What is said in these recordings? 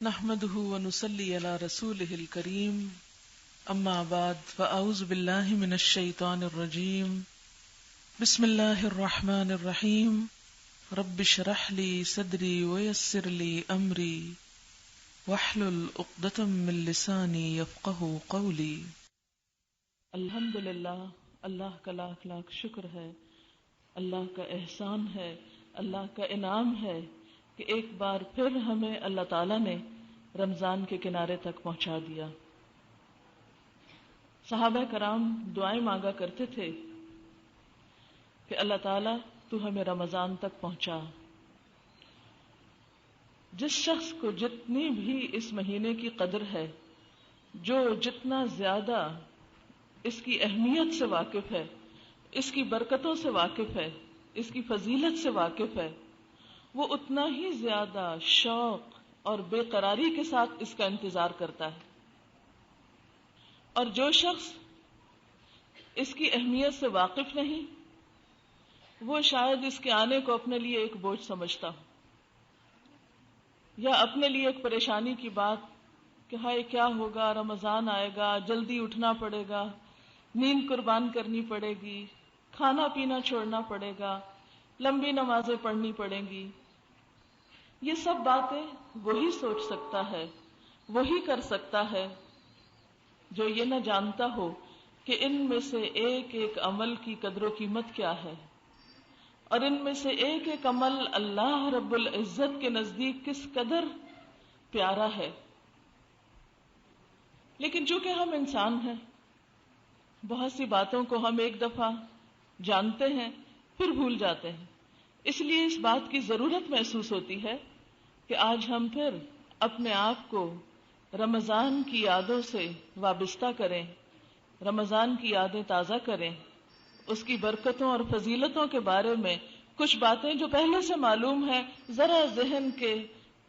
نحمده ونصلي على رسوله الكريم اما بعد فاعوذ بالله من الشيطان الرجيم بسم الله الرحمن الرحيم رب اشرح لي صدري ويسر لي امري واحلل عقدة من لساني يفقهوا قولي۔ الحمدللہ، اللہ کا لاکھ لاکھ شکر ہے، اللہ کا احسان ہے، اللہ کا انعام ہے کہ ایک بار پھر ہمیں اللہ تعالیٰ نے رمضان کے کنارے تک پہنچا دیا۔ صحابہ کرام دعائیں مانگا کرتے تھے کہ اللہ تعالیٰ تو ہمیں رمضان تک پہنچا۔ جس شخص کو جتنی بھی اس مہینے کی قدر ہے، جو جتنا زیادہ اس کی اہمیت سے واقف ہے، اس کی برکتوں سے واقف ہے، اس کی فضیلت سے واقف ہے، وہ اتنا ہی زیادہ شوق اور بے قراری کے ساتھ اس کا انتظار کرتا ہے، اور جو شخص اس کی اہمیت سے واقف نہیں، وہ شاید اس کے آنے کو اپنے لیے ایک بوجھ سمجھتا ہو، یا اپنے لیے ایک پریشانی کی بات کہ ہائے کیا ہوگا، رمضان آئے گا، جلدی اٹھنا پڑے گا، نیند قربان کرنی پڑے گی، کھانا پینا چھوڑنا پڑے گا، لمبی نمازیں پڑھنی پڑیں گی۔ یہ سب باتیں وہی سوچ سکتا ہے، وہی کر سکتا ہے جو یہ نہ جانتا ہو کہ ان میں سے ایک ایک عمل کی قدر و قیمت کیا ہے، اور ان میں سے ایک ایک عمل اللہ رب العزت کے نزدیک کس قدر پیارا ہے۔ لیکن چونکہ ہم انسان ہیں، بہت سی باتوں کو ہم ایک دفعہ جانتے ہیں پھر بھول جاتے ہیں، اس لیے اس بات کی ضرورت محسوس ہوتی ہے کہ آج ہم پھر اپنے آپ کو رمضان کی یادوں سے وابستہ کریں، رمضان کی یادیں تازہ کریں، اس کی برکتوں اور فضیلتوں کے بارے میں کچھ باتیں جو پہلے سے معلوم ہیں ذرا ذہن کے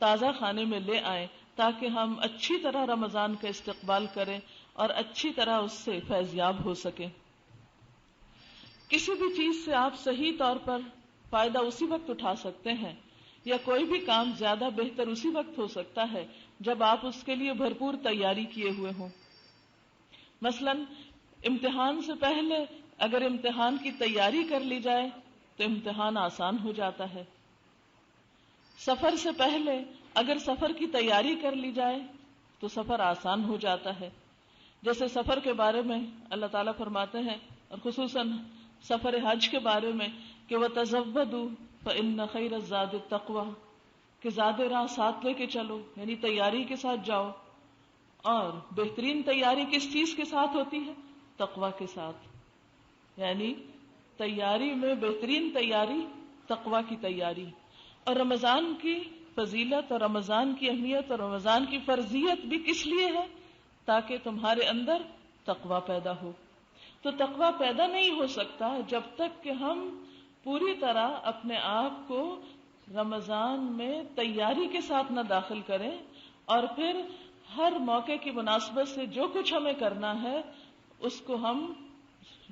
تازہ خانے میں لے آئیں، تاکہ ہم اچھی طرح رمضان کا استقبال کریں اور اچھی طرح اس سے فیضیاب ہو سکیں۔ کسی بھی چیز سے آپ صحیح طور پر فائدہ اسی وقت اٹھا سکتے ہیں، یا کوئی بھی کام زیادہ بہتر اسی وقت ہو سکتا ہے جب آپ اس کے لیے بھرپور تیاری کیے ہوئے ہوں۔ مثلا امتحان سے پہلے اگر امتحان کی تیاری کر لی جائے تو امتحان آسان ہو جاتا ہے۔ سفر سے پہلے اگر سفر کی تیاری کر لی جائے تو سفر آسان ہو جاتا ہے۔ جیسے سفر کے بارے میں اللہ تعالیٰ فرماتے ہیں، اور خصوصاً سفر حج کے بارے میں کہ وَتَزَوَّدُوا فَإِنَّ خَيْرَ الزَّادِ التَّقْوَىٰ، کہ زاد راہ ساتھ لے کے چلو، یعنی تیاری کے ساتھ جاؤ، اور بہترین تیاری کس چیز کے ساتھ ہوتی ہے؟ تقویٰ کے ساتھ، یعنی تیاری میں بہترین تیاری تقویٰ کی تیاری۔ اور رمضان کی فضیلت اور رمضان کی اہمیت اور رمضان کی فرضیت بھی کس لیے ہے؟ تاکہ تمہارے اندر تقویٰ پیدا ہو۔ تو تقویٰ پیدا نہیں ہو سکتا جب تک کہ ہم پوری طرح اپنے آپ کو رمضان میں تیاری کے ساتھ نہ داخل کریں، اور پھر ہر موقع کی مناسبت سے جو کچھ ہمیں کرنا ہے اس کو ہم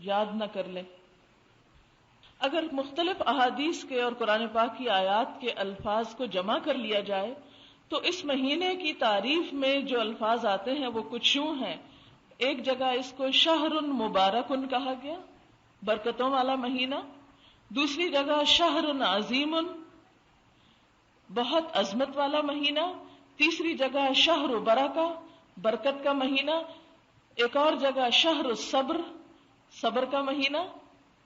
یاد نہ کر لیں۔ اگر مختلف احادیث کے اور قرآن پاک کی آیات کے الفاظ کو جمع کر لیا جائے تو اس مہینے کی تعریف میں جو الفاظ آتے ہیں وہ کچھ یوں ہیں۔ ایک جگہ اس کو شہر مبارکن کہا گیا، برکتوں والا مہینہ۔ دوسری جگہ شہر عظیم، بہت عظمت والا مہینہ۔ تیسری جگہ شہر برکہ، برکت کا مہینہ۔ ایک اور جگہ شہر الصبر، صبر کا مہینہ،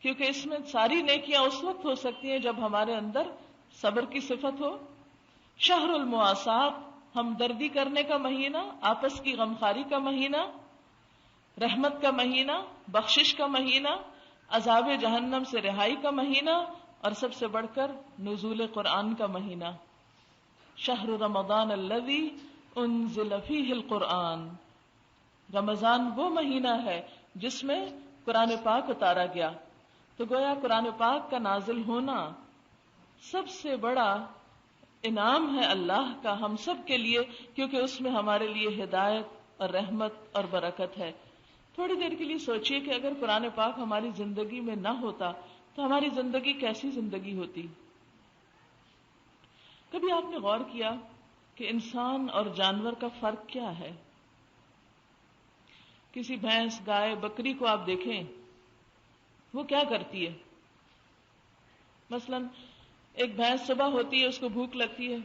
کیونکہ اس میں ساری نیکیاں اس وقت ہو سکتی ہیں جب ہمارے اندر صبر کی صفت ہو۔ شہر المواسات، ہمدردی کرنے کا مہینہ، آپس کی غمخواری کا مہینہ۔ رحمت کا مہینہ، بخشش کا مہینہ، عذاب جہنم سے رہائی کا مہینہ، اور سب سے بڑھ کر نزول قرآن کا مہینہ۔ شہر رمضان الذی انزل فیہ القرآن، رمضان وہ مہینہ ہے جس میں قرآن پاک اتارا گیا۔ تو گویا قرآن پاک کا نازل ہونا سب سے بڑا انعام ہے اللہ کا ہم سب کے لیے، کیونکہ اس میں ہمارے لیے ہدایت اور رحمت اور برکت ہے۔ تھوڑی دیر کے لیے سوچئے کہ اگر قرآن پاک ہماری زندگی میں نہ ہوتا تو ہماری زندگی کیسی زندگی ہوتی؟ کبھی آپ نے غور کیا کہ انسان اور جانور کا فرق کیا ہے. کسی بھینس، گائے، بکری کو آپ دیکھیں وہ کیا کرتی ہے. مثلا ایک بھینس صبح ہوتی ہے، اس کو بھوک لگتی ہے،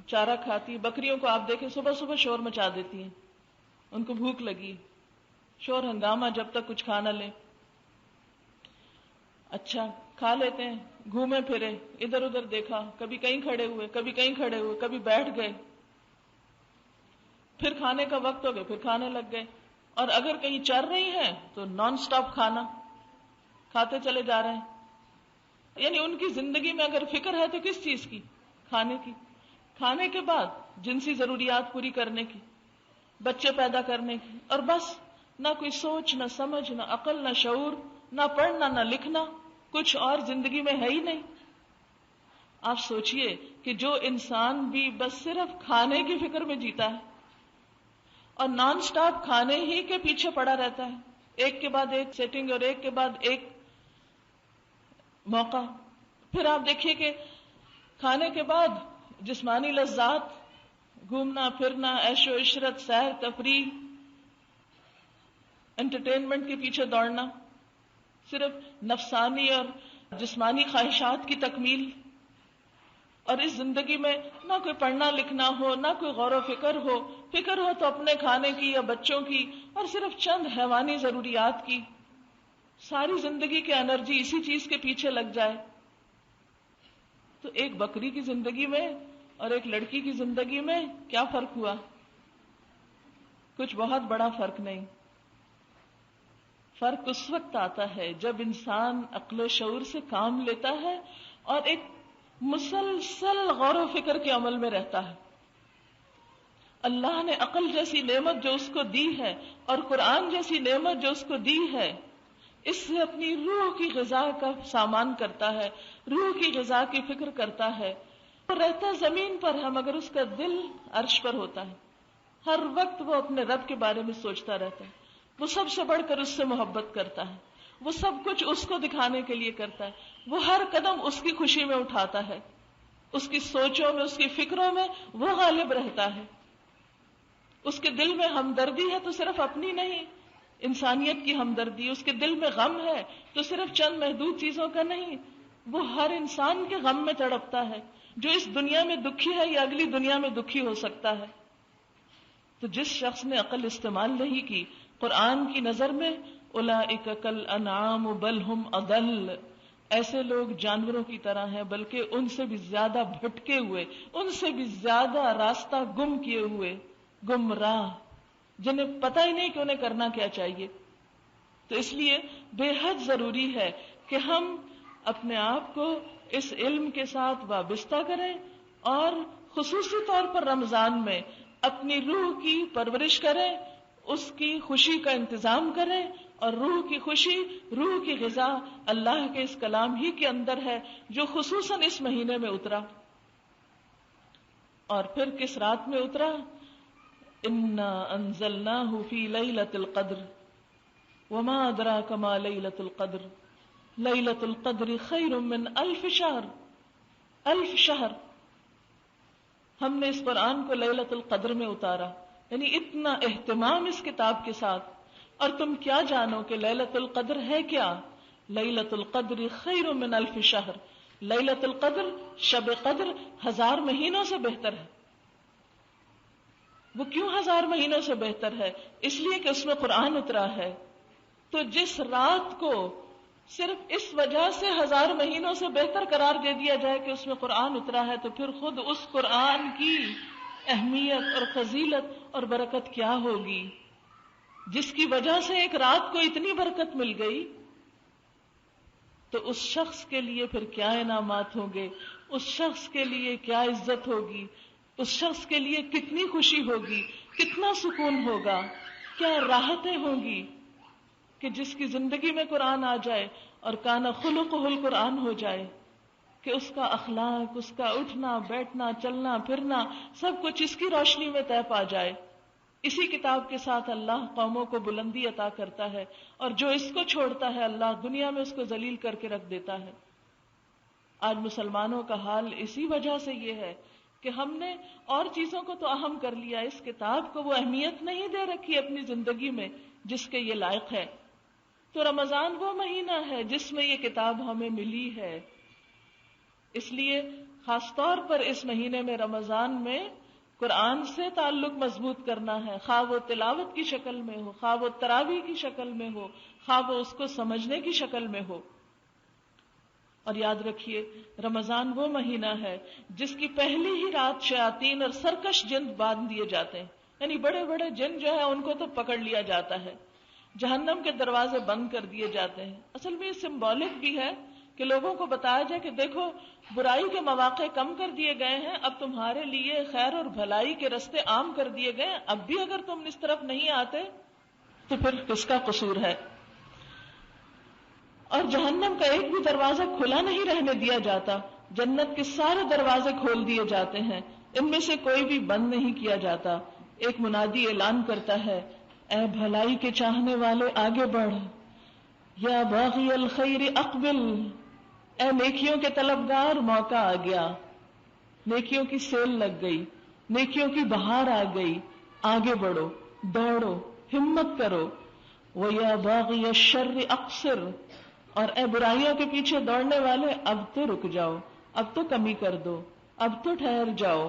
چارہ کھاتی ہے. بکریوں کو آپ دیکھیں صبح صبح شور مچا دیتی ہیں، ان کو بھوک لگی، شور ہنگامہ جب تک کچھ کھا نہ لیں. اچھا کھا لیتے ہیں، گھومے پھرے، ادھر ادھر دیکھا، کبھی کہیں کھڑے ہوئے، کبھی کہیں کھڑے ہوئے، کبھی بیٹھ گئے، پھر کھانے کا وقت ہو گیا، پھر کھانے لگ گئے. اور اگر کہیں چر رہی ہیں تو نان سٹاپ کھانا، کھاتے چلے جا رہے ہیں. یعنی ان کی زندگی میں اگر فکر ہے تو کس چیز کی؟ کھانے کی. کھانے کے بعد جنسی ضروریات پوری کرنے کی، بچے پیدا کرنے کی، اور بس. نہ کوئی سوچ، نہ سمجھ، نہ عقل، نہ شعور، نہ پڑھنا، نہ لکھنا، کچھ اور زندگی میں ہے ہی نہیں. آپ سوچئے کہ جو انسان بھی بس صرف کھانے کی فکر میں جیتا ہے اور نان سٹاپ کھانے ہی کے پیچھے پڑا رہتا ہے، ایک کے بعد ایک سیٹنگ اور ایک کے بعد ایک موقع. پھر آپ دیکھیے کہ کھانے کے بعد جسمانی لذات، گھومنا پھرنا، عیش و عشرت، سیر تفریح، انٹرٹینمنٹ کے پیچھے دوڑنا، صرف نفسانی اور جسمانی خواہشات کی تکمیل. اور اس زندگی میں نہ کوئی پڑھنا لکھنا ہو، نہ کوئی غور و فکر ہو تو اپنے کھانے کی یا بچوں کی، اور صرف چند حیوانی ضروریات کی. ساری زندگی کی انرجی اسی چیز کے پیچھے لگ جائے. تو ایک بکری کی زندگی میں اور ایک لڑکی کی زندگی میں کیا فرق ہوا؟ کچھ بہت بڑا فرق نہیں. فرق اس وقت آتا ہے جب انسان عقل و شعور سے کام لیتا ہے اور ایک مسلسل غور و فکر کے عمل میں رہتا ہے. اللہ نے عقل جیسی نعمت جو اس کو دی ہے اور قرآن جیسی نعمت جو اس کو دی ہے، اس سے اپنی روح کی غذا کا سامان کرتا ہے، روح کی غذا کی فکر کرتا ہے. وہ رہتا زمین پر ہے مگر اس کا دل عرش پر ہوتا ہے. ہر وقت وہ اپنے رب کے بارے میں سوچتا رہتا ہے. وہ سب سے بڑھ کر اس سے محبت کرتا ہے. وہ سب کچھ اس کو دکھانے کے لیے کرتا ہے. وہ ہر قدم اس کی خوشی میں اٹھاتا ہے. اس کی سوچوں میں، اس کی فکروں میں وہ غالب رہتا ہے. اس کے دل میں ہمدردی ہے تو صرف اپنی نہیں، انسانیت کی ہمدردی. اس کے دل میں غم ہے تو صرف چند محدود چیزوں کا نہیں، وہ ہر انسان کے غم میں تڑپتا ہے. جو اس دنیا میں دکھی ہے یا اگلی دنیا میں دکھی ہو سکتا ہے. تو جس شخص نے عقل استعمال نہیں کی، قرآن کی نظر میں اولئک کالانعام بل ہم اضل، ایسے لوگ جانوروں کی طرح ہیں بلکہ ان سے بھی زیادہ بھٹکے ہوئے، ان سے بھی زیادہ راستہ گم کیے ہوئے، گمراہ، جنہیں پتہ ہی نہیں کہ انہیں کرنا کیا چاہیے. تو اس لیے بے حد ضروری ہے کہ ہم اپنے آپ کو اس علم کے ساتھ وابستہ کریں اور خصوصی طور پر رمضان میں اپنی روح کی پرورش کریں، اس کی خوشی کا انتظام کریں. اور روح کی خوشی، روح کی غذا اللہ کے اس کلام ہی کے اندر ہے جو خصوصاً اس مہینے میں اترا. اور پھر کس رات میں اترا؟ انا انزلناہ فی لیلۃ القدر وما ادراک ما لیلۃ القدر لیلۃ القدر خیر من الف شہر. الف شہر ہم نے اس قرآن کو لیلۃ القدر میں اتارا، یعنی اتنا اہتمام اس کتاب کے ساتھ. اور تم کیا جانو کہ لیلۃ القدر ہے کیا؟ لیلۃ القدر خیر من الف شہر. لیلۃ القدر، شب قدر، 1000 مہینوں سے بہتر ہے. وہ کیوں 1000 مہینوں سے بہتر ہے؟ اس لیے کہ اس میں قرآن اترا ہے. تو جس رات کو صرف اس وجہ سے 1000 مہینوں سے بہتر قرار دے دیا جائے کہ اس میں قرآن اترا ہے، تو پھر خود اس قرآن کی اہمیت اور فضیلت اور برکت کیا ہوگی، جس کی وجہ سے ایک رات کو اتنی برکت مل گئی. تو اس شخص کے لیے پھر کیا انعامات ہوں گے، اس شخص کے لیے کیا عزت ہوگی، اس شخص کے لیے کتنی خوشی ہوگی، کتنا سکون ہوگا، کیا راحتیں ہوں گی کہ جس کی زندگی میں قرآن آ جائے اور کان خلقہ القرآن ہو جائے، کہ اس کا اخلاق، اس کا اٹھنا بیٹھنا چلنا پھرنا سب کچھ اس کی روشنی میں طے پا جائے. اسی کتاب کے ساتھ اللہ قوموں کو بلندی عطا کرتا ہے، اور جو اس کو چھوڑتا ہے اللہ دنیا میں اس کو ذلیل کر کے رکھ دیتا ہے. آج مسلمانوں کا حال اسی وجہ سے یہ ہے کہ ہم نے اور چیزوں کو تو اہم کر لیا، اس کتاب کو وہ اہمیت نہیں دے رکھی اپنی زندگی میں جس کے یہ لائق ہے. تو رمضان وہ مہینہ ہے جس میں یہ کتاب ہمیں ملی ہے. اس لیے خاص طور پر اس مہینے میں رمضان میں قرآن سے تعلق مضبوط کرنا ہے، خواہ وہ تلاوت کی شکل میں ہو، خواہ وہ تراویح کی شکل میں ہو، خواہ وہ اس کو سمجھنے کی شکل میں ہو. اور یاد رکھیے رمضان وہ مہینہ ہے جس کی پہلی ہی رات شیاطین اور سرکش جن باندھ دیے جاتے ہیں، یعنی بڑے بڑے جن جو ہے ان کو تو پکڑ لیا جاتا ہے، جہنم کے دروازے بند کر دیے جاتے ہیں. اصل میں یہ سمبولک بھی ہے کہ لوگوں کو بتایا جائے کہ دیکھو برائی کے مواقع کم کر دیے گئے ہیں، اب تمہارے لیے خیر اور بھلائی کے راستے عام کر دیے گئے ہیں، اب بھی اگر تم اس طرف نہیں آتے تو پھر کس کا قصور ہے. اور جہنم کا ایک بھی دروازہ کھلا نہیں رہنے دیا جاتا، جنت کے سارے دروازے کھول دیے جاتے ہیں، ان میں سے کوئی بھی بند نہیں کیا جاتا. ایک منادی اعلان کرتا ہے، اے بھلائی کے چاہنے والے آگے بڑھ، یا باغی الخیر اقبل، اے نیکیوں کے طلبگار موقع آ گیا، نیکیوں کی سیل لگ گئی، نیکیوں کی بہار آ گئی، آگے بڑھو، دوڑو، ہمت کرو. وَيَا بَاغِيَ الشَّرِّ اقصر، اور اے برائیوں کے پیچھے دوڑنے والے اب تو رک جاؤ، اب تو کمی کر دو، اب تو ٹھہر جاؤ،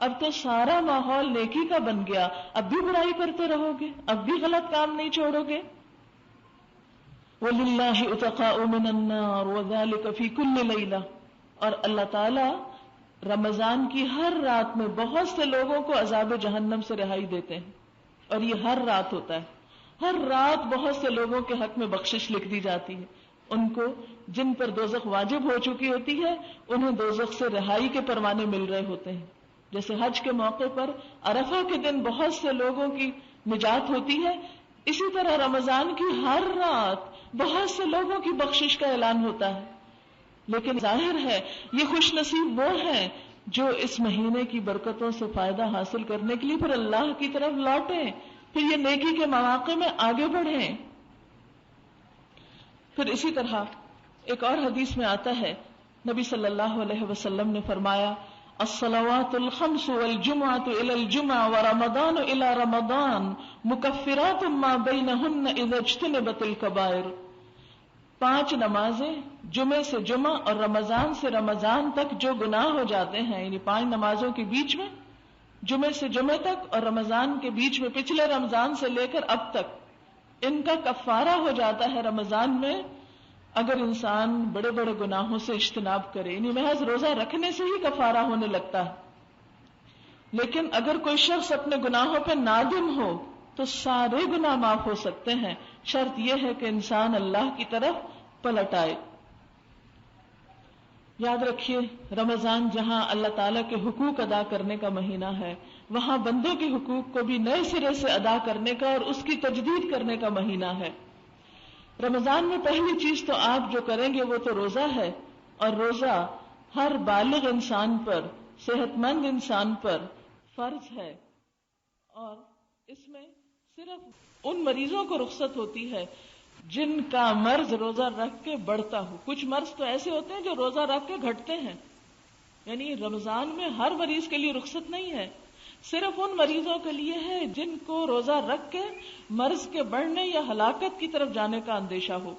اب تو سارا ماحول نیکی کا بن گیا، اب بھی برائی کرتے رہو گے، اب بھی غلط کام نہیں چھوڑو گے. وَلِلَّهِ عُتَقَاءُ مِنَ النَّارِ وَذَلِكَ فِي كُلِّ لَيْلَةٍ، اور اللہ تعالی رمضان کی ہر رات میں بہت سے لوگوں کو عذاب جہنم سے رہائی دیتے ہیں، اور یہ ہر رات ہوتا ہے. ہر رات بہت سے لوگوں کے حق میں بخشش لکھ دی جاتی ہے، ان کو جن پر دوزخ واجب ہو چکی ہوتی ہے انہیں دوزخ سے رہائی کے پروانے مل رہے ہوتے ہیں. جیسے حج کے موقع پر عرفہ کے دن بہت سے لوگوں کی نجات ہوتی ہے، اسی طرح رمضان کی ہر رات بہت سے لوگوں کی بخشش کا اعلان ہوتا ہے. لیکن ظاہر ہے یہ خوش نصیب وہ ہیں جو اس مہینے کی برکتوں سے فائدہ حاصل کرنے کے لیے پھر اللہ کی طرف لوٹیں، پھر یہ نیکی کے مواقع میں آگے بڑھیں. پھر اسی طرح ایک اور حدیث میں آتا ہے، نبی صلی اللہ علیہ وسلم نے فرمایا، الصلوات الخمس والجمعة الى الجمعة ورمضان الى رمضان مکفرات ما بینہن اذا اجتنبت الکبائر. 5 نمازیں جمعے سے جمعہ اور رمضان سے رمضان تک جو گناہ ہو جاتے ہیں، یعنی 5 نمازوں کے بیچ میں، جمعے سے جمعے تک اور رمضان کے بیچ میں پچھلے رمضان سے لے کر اب تک، ان کا کفارہ ہو جاتا ہے رمضان میں اگر انسان بڑے بڑے گناہوں سے اجتناب کرے، یعنی محض روزہ رکھنے سے ہی کفارہ ہونے لگتا ہے. لیکن اگر کوئی شخص اپنے گناہوں پہ نادم ہو تو سارے گناہ معاف ہو سکتے ہیں، شرط یہ ہے کہ انسان اللہ کی طرف پلٹ آئے. یاد رکھیے رمضان جہاں اللہ تعالیٰ کے حقوق ادا کرنے کا مہینہ ہے، وہاں بندوں کے حقوق کو بھی نئے سرے سے ادا کرنے کا اور اس کی تجدید کرنے کا مہینہ ہے. رمضان میں پہلی چیز تو آپ جو کریں گے وہ تو روزہ ہے، اور روزہ ہر بالغ انسان پر، صحت مند انسان پر فرض ہے. اور اس میں صرف ان مریضوں کو رخصت ہوتی ہے جن کا مرض روزہ رکھ کے بڑھتا ہو. کچھ مرض تو ایسے ہوتے ہیں جو روزہ رکھ کے گھٹتے ہیں، یعنی رمضان میں ہر مریض کے لیے رخصت نہیں ہے، صرف ان مریضوں کے لیے ہے جن کو روزہ رکھ کے مرض کے بڑھنے یا ہلاکت کی طرف جانے کا اندیشہ ہو،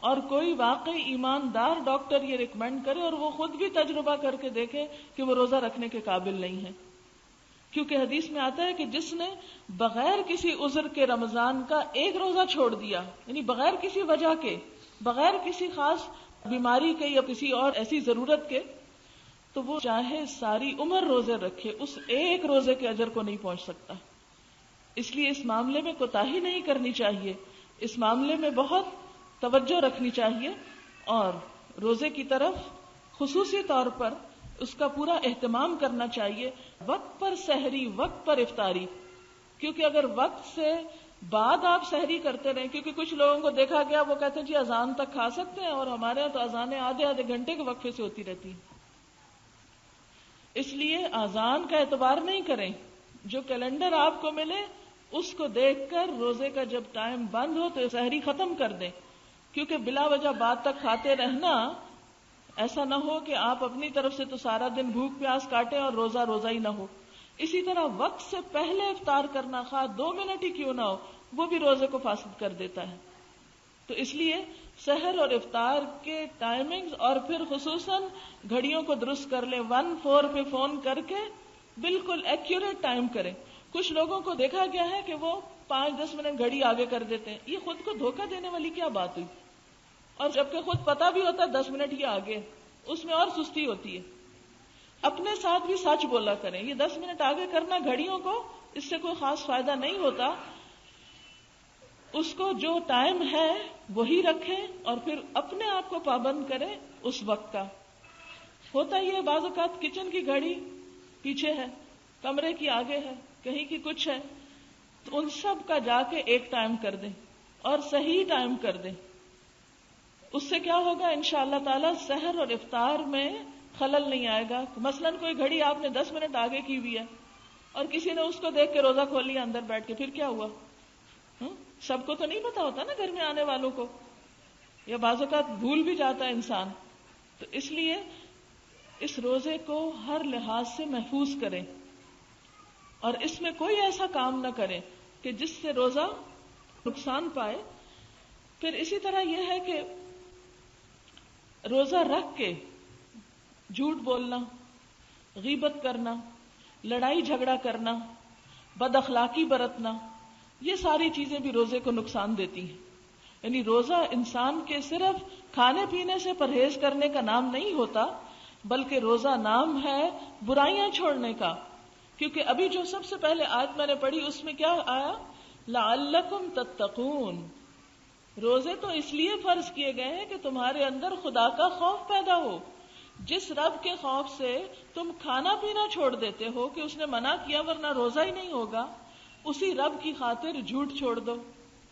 اور کوئی واقعی ایماندار ڈاکٹر یہ ریکمینڈ کرے اور وہ خود بھی تجربہ کر کے دیکھے کہ وہ روزہ رکھنے کے قابل نہیں ہے. کیونکہ حدیث میں آتا ہے کہ جس نے بغیر کسی عذر کے رمضان کا ایک روزہ چھوڑ دیا، یعنی بغیر کسی وجہ کے، بغیر کسی خاص بیماری کے یا کسی اور ایسی ضرورت کے، تو وہ چاہے ساری عمر روزے رکھے اس ایک روزے کے اجر کو نہیں پہنچ سکتا. اس لیے اس معاملے میں کوتاہی نہیں کرنی چاہیے، اس معاملے میں بہت توجہ رکھنی چاہیے، اور روزے کی طرف خصوصی طور پر اس کا پورا اہتمام کرنا چاہیے. وقت پر سحری، وقت پر افطاری، کیونکہ اگر وقت سے بعد آپ سحری کرتے رہیں، کیونکہ کچھ لوگوں کو دیکھا گیا وہ کہتے ہیں جی اذان تک کھا سکتے ہیں، اور ہمارے یہاں تو اذانیں آدھے آدھے گھنٹے کے وقفے سے ہوتی رہتی ہیں. اس لیے اذان کا اعتبار نہیں کریں، جو کیلنڈر آپ کو ملے اس کو دیکھ کر روزے کا جب ٹائم بند ہو تو سحری ختم کر دیں، کیونکہ بلا وجہ بعد تک کھاتے رہنا ایسا نہ ہو کہ آپ اپنی طرف سے تو سارا دن بھوک پیاس کاٹیں اور روزہ روزہ ہی نہ ہو. اسی طرح وقت سے پہلے افطار کرنا، خواہ 2 منٹ ہی کیوں نہ ہو، وہ بھی روزے کو فاسد کر دیتا ہے. تو اس لیے سحر اور افطار کے ٹائمنگز، اور پھر خصوصاً گھڑیوں کو درست کر لیں. 1-4 پہ فون کر کے بالکل ایکوریٹ ٹائم کریں. کچھ لوگوں کو دیکھا گیا ہے کہ وہ 5-10 منٹ گھڑی آگے کر دیتے ہیں. یہ خود کو دھوکہ دینے والی کیا بات ہوئی؟ اور جبکہ خود پتا بھی ہوتا ہے 10 منٹ ہی آگے، اس میں اور سستی ہوتی ہے. اپنے ساتھ بھی سچ بولا کریں. یہ 10 منٹ آگے کرنا گھڑیوں کو، اس سے کوئی خاص فائدہ نہیں ہوتا. اس کو جو ٹائم ہے وہی رکھیں اور پھر اپنے آپ کو پابند کریں اس وقت کا. ہوتا یہ بعض اوقات کچن کی گھڑی پیچھے ہے، کمرے کی آگے ہے، کہیں کی کچھ ہے، تو ان سب کا جا کے ایک ٹائم کر دیں اور صحیح ٹائم کر دیں. اس سے کیا ہوگا انشاءاللہ تعالی سحر اور افطار میں خلل نہیں آئے گا. مثلاً کوئی گھڑی آپ نے 10 منٹ آگے کی ہوئی ہے اور کسی نے اس کو دیکھ کے روزہ کھول لیا اندر بیٹھ کے، پھر کیا ہوا؟ سب کو تو نہیں پتا ہوتا نا گھر میں آنے والوں کو، یا بعض اوقات بھول بھی جاتا ہے انسان. تو اس لیے اس روزے کو ہر لحاظ سے محفوظ کریں اور اس میں کوئی ایسا کام نہ کریں کہ جس سے روزہ نقصان پائے. پھر اسی طرح یہ ہے کہ روزہ رکھ کے جھوٹ بولنا، غیبت کرنا، لڑائی جھگڑا کرنا، بد اخلاقی برتنا، یہ ساری چیزیں بھی روزے کو نقصان دیتی ہیں. یعنی روزہ انسان کے صرف کھانے پینے سے پرہیز کرنے کا نام نہیں ہوتا، بلکہ روزہ نام ہے برائیاں چھوڑنے کا. کیونکہ ابھی جو سب سے پہلے آیت میں نے پڑھی اس میں کیا آیا؟ لعلکم تتقون. روزے تو اس لیے فرض کیے گئے ہیں کہ تمہارے اندر خدا کا خوف پیدا ہو. جس رب کے خوف سے تم کھانا پینا چھوڑ دیتے ہو کہ اس نے منع کیا ورنہ روزہ ہی نہیں ہوگا، اسی رب کی خاطر جھوٹ چھوڑ دو،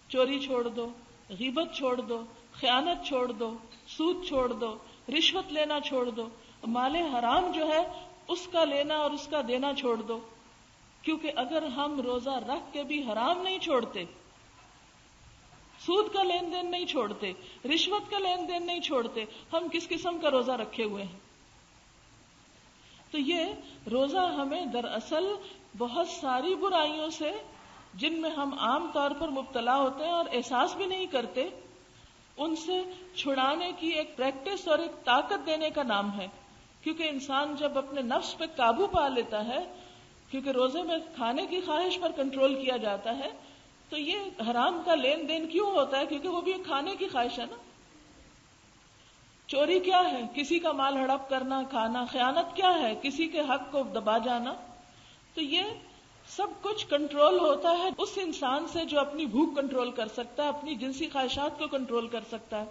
چوری چھوڑ دو، غیبت چھوڑ دو، خیانت چھوڑ دو، سود چھوڑ دو، رشوت لینا چھوڑ دو، مال حرام جو ہے اس کا لینا اور اس کا دینا چھوڑ دو. کیونکہ اگر ہم روزہ رکھ کے بھی حرام نہیں چھوڑتے، سود کا لین دین نہیں چھوڑتے، رشوت کا لین دین نہیں چھوڑتے، ہم کس قسم کا روزہ رکھے ہوئے ہیں؟ تو یہ روزہ ہمیں دراصل بہت ساری برائیوں سے، جن میں ہم عام طور پر مبتلا ہوتے ہیں اور احساس بھی نہیں کرتے، ان سے چھڑانے کی ایک پریکٹس اور ایک طاقت دینے کا نام ہے. کیونکہ انسان جب اپنے نفس پہ قابو پا لیتا ہے، کیونکہ روزے میں کھانے کی خواہش پر کنٹرول کیا جاتا ہے، تو یہ حرام کا لین دین کیوں ہوتا ہے؟ کیونکہ وہ بھی ایک کھانے کی خواہش ہے نا. چوری کیا ہے؟ کسی کا مال ہڑپ کرنا، کھانا. خیانت کیا ہے؟ کسی کے حق کو دبا جانا. تو یہ سب کچھ کنٹرول ہوتا ہے اس انسان سے جو اپنی بھوک کنٹرول کر سکتا ہے، اپنی جنسی خواہشات کو کنٹرول کر سکتا ہے،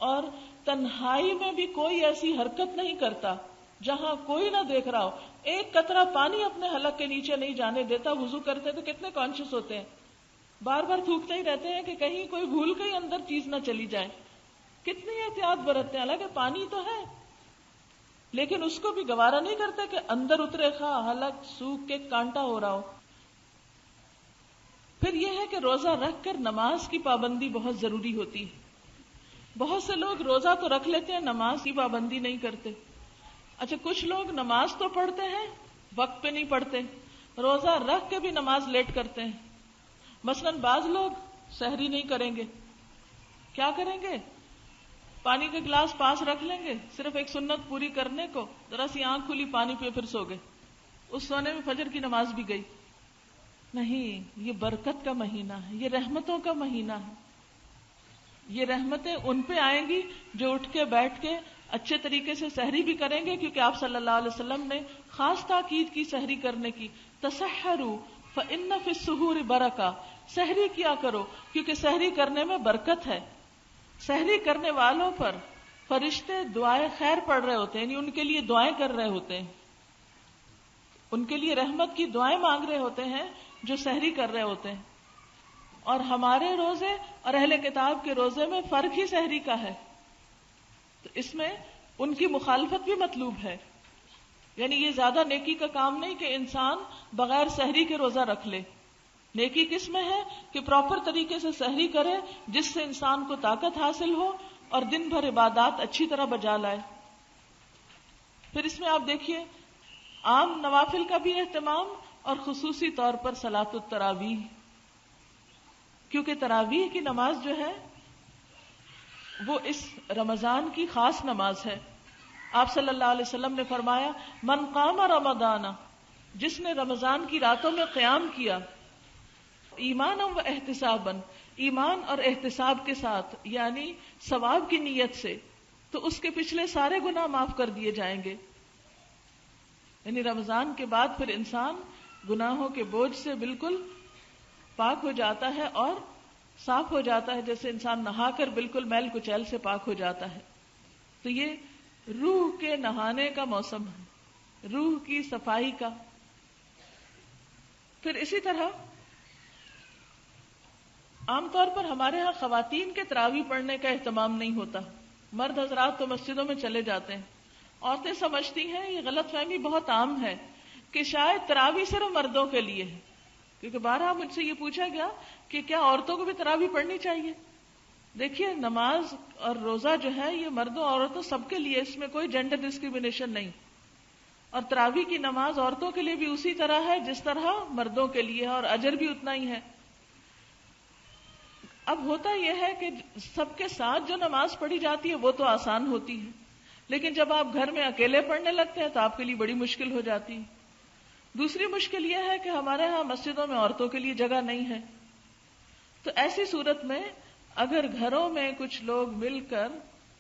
اور تنہائی میں بھی کوئی ایسی حرکت نہیں کرتا جہاں کوئی نہ دیکھ رہا ہو. ایک قطرہ پانی اپنے حلق کے نیچے نہیں جانے دیتا. وضو کرتے تو کتنے کانشیس ہوتے ہیں، بار بار تھوکتے ہی رہتے ہیں کہ کہیں کوئی بھول کے اندر چیز نہ چلی جائے. کتنی احتیاط برتتے ہیں، حالانکہ پانی تو ہے لیکن اس کو بھی گوارا نہیں کرتے کہ اندر اترے، خواہ حلق سوکھ کے کانٹا ہو رہا ہو. پھر یہ ہے کہ روزہ رکھ کر نماز کی پابندی بہت ضروری ہوتی ہے. بہت سے لوگ روزہ تو رکھ لیتے ہیں، نماز کی پابندی نہیں کرتے. اچھا، کچھ لوگ نماز تو پڑھتے ہیں، وقت پہ نہیں پڑھتے، روزہ رکھ کے بھی نماز لیٹ کرتے ہیں. مثلاً بعض لوگ سحری نہیں کریں گے، کیا کریں گے؟ پانی کا گلاس پاس رکھ لیں گے صرف ایک سنت پوری کرنے کو، ذرا سی آنکھ کھلی پانی پہ پھر سو گئے. اس سونے میں فجر کی نماز بھی گئی. نہیں، یہ برکت کا مہینہ ہے، یہ رحمتوں کا مہینہ ہے. یہ رحمتیں ان پہ آئیں گی جو اٹھ کے بیٹھ کے اچھے طریقے سے سحری بھی کریں گے. کیونکہ آپ صلی اللہ علیہ وسلم نے خاص تاکید کی سحری کرنے کی. تسحروا فإن فی السحور برکہ، سحری کیا کرو کیونکہ سحری کرنے میں برکت ہے. سحری کرنے والوں پر فرشتے دعائیں خیر پڑھ رہے ہوتے ہیں، یعنی ان کے لیے دعائیں کر رہے ہوتے ہیں، ان کے لیے رحمت کی دعائیں مانگ رہے ہوتے ہیں جو سحری کر رہے ہوتے ہیں. اور ہمارے روزے اور اہل کتاب کے روزے میں فرق ہی سحری کا ہے. تو اس میں ان کی مخالفت بھی مطلوب ہے. یعنی یہ زیادہ نیکی کا کام نہیں کہ انسان بغیر سحری کے روزہ رکھ لے. نیکی کس میں ہے کہ پراپر طریقے سے سحری کرے جس سے انسان کو طاقت حاصل ہو اور دن بھر عبادات اچھی طرح بجا لائے. پھر اس میں آپ دیکھیے عام نوافل کا بھی اہتمام اور خصوصی طور پر صلاۃ التراویح، کیونکہ تراویح کی نماز جو ہے وہ اس رمضان کی خاص نماز ہے۔ آپ صلی اللہ علیہ وسلم نے فرمایا من قام رمضان، جس نے رمضان کی راتوں میں قیام کیا، ایمانا و احتسابا، ایمان اور احتساب کے ساتھ، یعنی ثواب کی نیت سے، تو اس کے پچھلے سارے گناہ معاف کر دیے جائیں گے۔ یعنی رمضان کے بعد پھر انسان گناہوں کے بوجھ سے بالکل پاک ہو جاتا ہے اور صاف ہو جاتا ہے، جیسے انسان نہا کر بالکل میل کچیل سے پاک ہو جاتا ہے۔ تو یہ روح کے نہانے کا موسم ہے، روح کی صفائی کا۔ پھر اسی طرح عام طور پر ہمارے ہاں خواتین کے تراویح پڑھنے کا اہتمام نہیں ہوتا، مرد حضرات تو مسجدوں میں چلے جاتے ہیں۔ عورتیں سمجھتی ہیں، یہ غلط فہمی بہت عام ہے کہ شاید تراویح صرف مردوں کے لیے ہے، کیونکہ بارہا مجھ سے یہ پوچھا گیا کہ کیا عورتوں کو بھی تراویح پڑھنی چاہیے؟ دیکھیے نماز اور روزہ جو ہے یہ مردوں عورتوں سب کے لیے، اس میں کوئی جینڈر ڈسکریمنیشن نہیں، اور تراویح کی نماز عورتوں کے لیے بھی اسی طرح ہے جس طرح مردوں کے لیے ہے، اور اجر بھی اتنا ہی ہے۔ اب ہوتا یہ ہے کہ سب کے ساتھ جو نماز پڑھی جاتی ہے وہ تو آسان ہوتی ہے، لیکن جب آپ گھر میں اکیلے پڑھنے لگتے ہیں تو آپ کے لیے بڑی مشکل ہو جاتی ہے۔ دوسری مشکل یہ ہے کہ ہمارے ہاں مسجدوں میں عورتوں کے لیے جگہ نہیں ہے، تو ایسی صورت میں اگر گھروں میں کچھ لوگ مل کر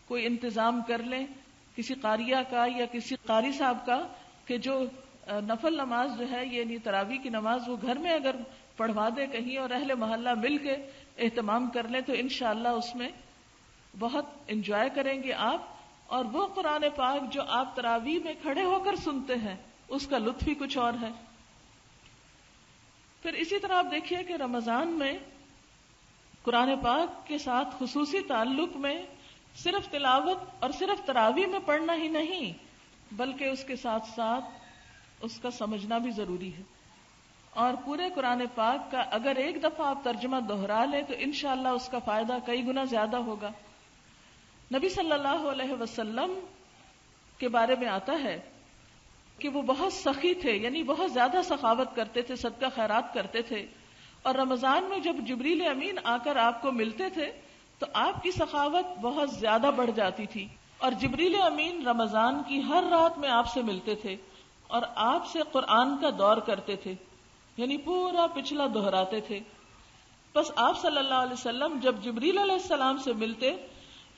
کوئی انتظام کر لیں کسی قاریہ کا یا کسی قاری صاحب کا کہ جو نفل نماز جو ہے یعنی تراویح کی نماز وہ گھر میں اگر پڑھوا دے کہیں اور اہل محلہ مل کے اہتمام کر لیں تو انشاءاللہ اس میں بہت انجوائے کریں گے آپ، اور وہ قرآن پاک جو آپ تراویح میں کھڑے ہو کر سنتے ہیں اس کا لطف ہی کچھ اور ہے۔ پھر اسی طرح آپ دیکھیے کہ رمضان میں قرآن پاک کے ساتھ خصوصی تعلق میں صرف تلاوت اور صرف تراویح میں پڑھنا ہی نہیں بلکہ اس کے ساتھ ساتھ اس کا سمجھنا بھی ضروری ہے، اور پورے قرآن پاک کا اگر ایک دفعہ آپ ترجمہ دہرا لیں تو انشاءاللہ اس کا فائدہ کئی گنا زیادہ ہوگا۔ نبی صلی اللہ علیہ وسلم کے بارے میں آتا ہے کہ وہ بہت سخی تھے، یعنی بہت زیادہ سخاوت کرتے تھے، صدقہ خیرات کرتے تھے، اور رمضان میں جب جبریل امین آ کر آپ کو ملتے تھے تو آپ کی سخاوت بہت زیادہ بڑھ جاتی تھی، اور جبریل امین رمضان کی ہر رات میں آپ سے ملتے تھے اور آپ سے قرآن کا دور کرتے تھے، یعنی پورا پچھلا دہراتے تھے۔ بس آپ صلی اللہ علیہ وسلم جب جبریل علیہ السلام سے ملتے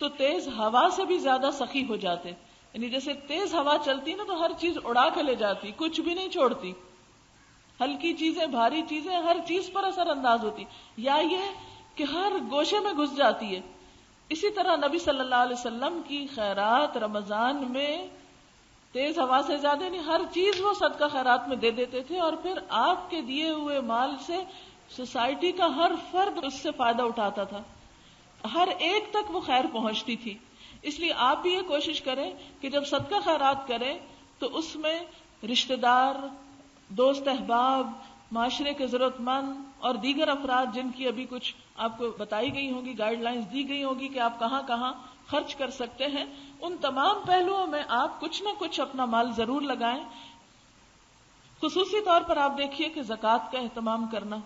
تو تیز ہوا سے بھی زیادہ سخی ہو جاتے، یعنی جیسے تیز ہوا چلتی نا تو ہر چیز اڑا کے لے جاتی، کچھ بھی نہیں چھوڑتی، ہلکی چیزیں بھاری چیزیں ہر چیز پر اثر انداز ہوتی، یا یہ کہ ہر گوشے میں گھس جاتی ہے۔ اسی طرح نبی صلی اللہ علیہ وسلم کی خیرات رمضان میں تیز ہوا سے زیادہ نہیں، ہر چیز وہ صدقہ خیرات میں دے دیتے تھے، اور پھر آپ کے دیے ہوئے مال سے سوسائٹی کا ہر فرد اس سے فائدہ اٹھاتا تھا، ہر ایک تک وہ خیر پہنچتی تھی۔ اس لیے آپ بھی یہ کوشش کریں کہ جب صدقہ خیرات کریں تو اس میں رشتہ دار، دوست احباب، معاشرے کے ضرورت مند اور دیگر افراد جن کی ابھی کچھ آپ کو بتائی گئی ہوں گی، گائیڈ لائنز دی گئی ہوگی کہ آپ کہاں کہاں خرچ کر سکتے ہیں، ان تمام پہلوؤں میں آپ کچھ نہ کچھ اپنا مال ضرور لگائیں۔ خصوصی طور پر آپ دیکھیے کہ زکوٰۃ کا اہتمام کرنا۔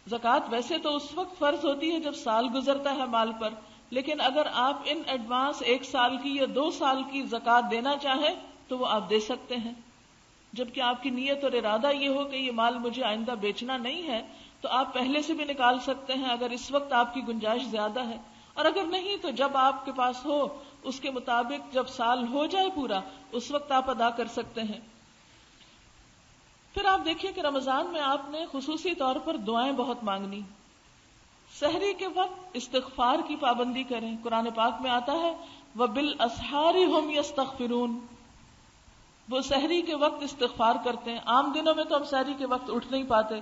زکوٰۃ ویسے تو اس وقت فرض ہوتی ہے جب سال گزرتا ہے مال پر، لیکن اگر آپ ان ایڈوانس 1 سال کی یا 2 سال کی زکوٰۃ دینا چاہیں تو وہ آپ دے سکتے ہیں، جبکہ آپ کی نیت اور ارادہ یہ ہو کہ یہ مال مجھے آئندہ بیچنا نہیں ہے تو آپ پہلے سے بھی نکال سکتے ہیں اگر اس وقت آپ کی گنجائش زیادہ ہے، اور اگر نہیں تو جب آپ کے پاس ہو اس کے مطابق جب سال ہو جائے پورا اس وقت آپ ادا کر سکتے ہیں۔ پھر آپ دیکھیے کہ رمضان میں آپ نے خصوصی طور پر دعائیں بہت مانگنی۔ سحری کے وقت استغفار کی پابندی کریں، قرآن پاک میں آتا ہے وَبِالْأَسْحَارِ هُمْ يَسْتَغْفِرُونَ، وہ سحری کے وقت استغفار کرتے ہیں۔ عام دنوں میں تو ہم سحری کے وقت اٹھ نہیں پاتے،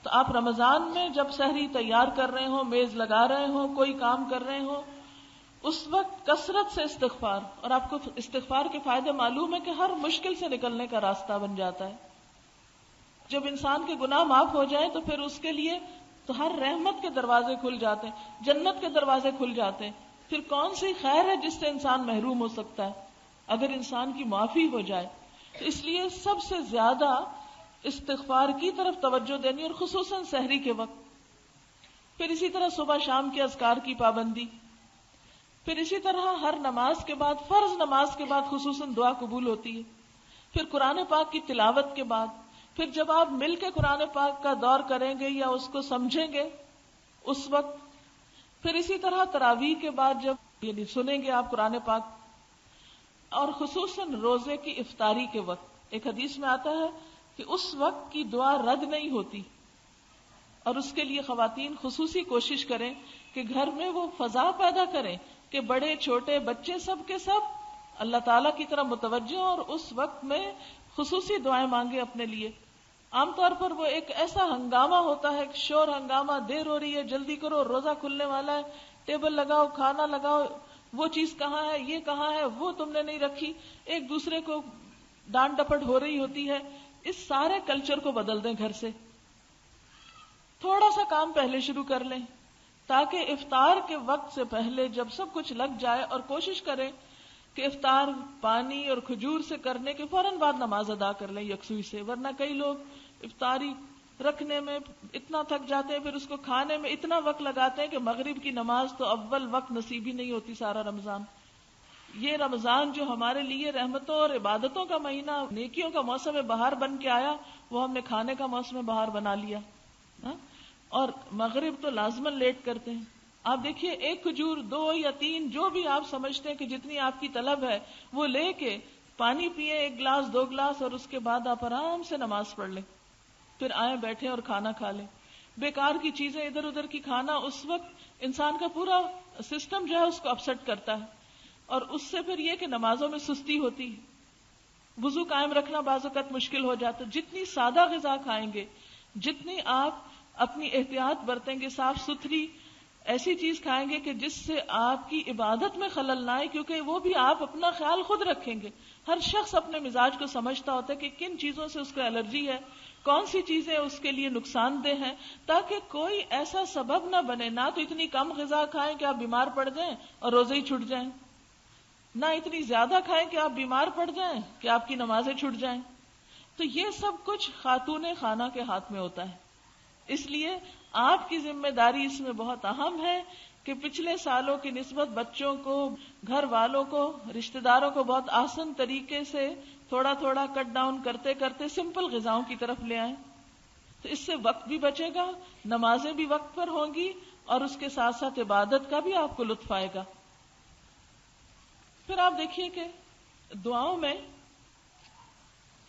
تو آپ رمضان میں جب سحری تیار کر رہے ہوں، میز لگا رہے ہوں، کوئی کام کر رہے ہوں، اس وقت کثرت سے استغفار، اور آپ کو استغفار کے فائدے معلوم ہے کہ ہر مشکل سے نکلنے کا راستہ بن جاتا ہے۔ جب انسان کے گناہ معاف ہو جائیں تو پھر اس کے لیے تو ہر رحمت کے دروازے کھل جاتے ہیں، جنت کے دروازے کھل جاتے ہیں، پھر کون سی خیر ہے جس سے انسان محروم ہو سکتا ہے۔ اگر انسان کی معافی ہو جائے. تو اس لیے سب سے زیادہ استغفار کی طرف توجہ دینی، اور خصوصاً سحری کے وقت. پھر اسی طرح صبح شام کے اذکار کی پابندی. پھر اسی طرح ہر نماز کے بعد، فرض نماز کے بعد خصوصاً دعا قبول ہوتی ہے. پھر قرآن پاک کی تلاوت کے بعد، پھر جب آپ مل کے قرآن پاک کا دور کریں گے یا اس کو سمجھیں گے اس وقت. پھر اسی طرح تراویح کے بعد جب یعنی سنیں گے آپ قرآن پاک. اور خصوصاً روزے کی افطاری کے وقت ایک حدیث میں آتا ہے کہ اس وقت کی دعا رد نہیں ہوتی، اور اس کے لیے خواتین خصوصی کوشش کریں کہ گھر میں وہ فضا پیدا کریں کہ بڑے چھوٹے بچے سب کے سب اللہ تعالیٰ کی طرف متوجہ، اور اس وقت میں خصوصی دعائیں مانگے اپنے لیے. عام طور پر وہ ایک ایسا ہنگامہ ہوتا ہے، شور ہنگامہ، دیر ہو رہی ہے، جلدی کرو، روزہ کھلنے والا ہے، ٹیبل لگاؤ، کھانا لگاؤ، وہ چیز کہاں ہے، یہ کہاں ہے، وہ تم نے نہیں رکھی، ایک دوسرے کو ڈانٹ ڈپٹ ہو رہی ہوتی ہے. اس سارے کلچر کو بدل دیں گھر سے. تھوڑا سا کام پہلے شروع کر لیں تاکہ افطار کے وقت سے پہلے جب سب کچھ لگ جائے، اور کوشش کریں کہ افطار پانی اور کھجور سے کرنے کے فوراً بعد نماز ادا کر لیں یکسوئی سے. ورنہ کئی لوگ افطاری رکھنے میں اتنا تھک جاتے ہیں، پھر اس کو کھانے میں اتنا وقت لگاتے ہیں کہ مغرب کی نماز تو اول وقت نصیب ہی نہیں ہوتی سارا رمضان. یہ رمضان جو ہمارے لیے رحمتوں اور عبادتوں کا مہینہ، نیکیوں کا موسم بہار بن کے آیا، وہ ہم نے کھانے کا موسم بہار بنا لیا. اور مغرب تو لازماً لیٹ کرتے ہیں. آپ دیکھیے ایک کھجور، 2 یا 3 جو بھی آپ سمجھتے ہیں کہ جتنی آپ کی طلب ہے وہ لے کے پانی پیئے، 1 گلاس 2 گلاس، اور اس کے بعد آپ آرام سے نماز پڑھ لیں. پھر آئیں بیٹھیں اور کھانا کھا لیں. بیکار کی چیزیں ادھر ادھر کی کھانا اس وقت انسان کا پورا سسٹم جو ہے اس کو اپسٹ کرتا ہے، اور اس سے پھر یہ کہ نمازوں میں سستی ہوتی ہے. وضو قائم رکھنا بعض اوقات مشکل ہو جاتا. جتنی سادہ غذا کھائیں گے، جتنی آپ اپنی احتیاط برتیں گے، صاف ستھری ایسی چیز کھائیں گے کہ جس سے آپ کی عبادت میں خلل نہ آئے، کیونکہ وہ بھی آپ اپنا خیال خود رکھیں گے. ہر شخص اپنے مزاج کو سمجھتا ہوتا ہے کہ کن چیزوں سے اس کو الرجی ہے، کون سی چیزیں اس کے لیے نقصان دہ ہیں، تاکہ کوئی ایسا سبب نہ بنے. نہ تو اتنی کم غذا کھائیں کہ آپ بیمار پڑ جائیں اور روزے ہی چھوٹ جائیں، نہ اتنی زیادہ کھائیں کہ آپ بیمار پڑ جائیں کہ آپ کی نمازیں چھوٹ جائیں. تو یہ سب کچھ خاتون خانہ کے ہاتھ میں ہوتا ہے. اس لیے آپ کی ذمہ داری اس میں بہت اہم ہے کہ پچھلے سالوں کی نسبت بچوں کو، گھر والوں کو، رشتہ داروں کو بہت آسان طریقے سے تھوڑا تھوڑا کٹ ڈاؤن کرتے کرتے سمپل غذاؤں کی طرف لے آئیں. تو اس سے وقت بھی بچے گا، نمازیں بھی وقت پر ہوں گی، اور اس کے ساتھ ساتھ عبادت کا بھی آپ کو لطف آئے گا. پھر آپ دیکھیے کہ دعاؤں میں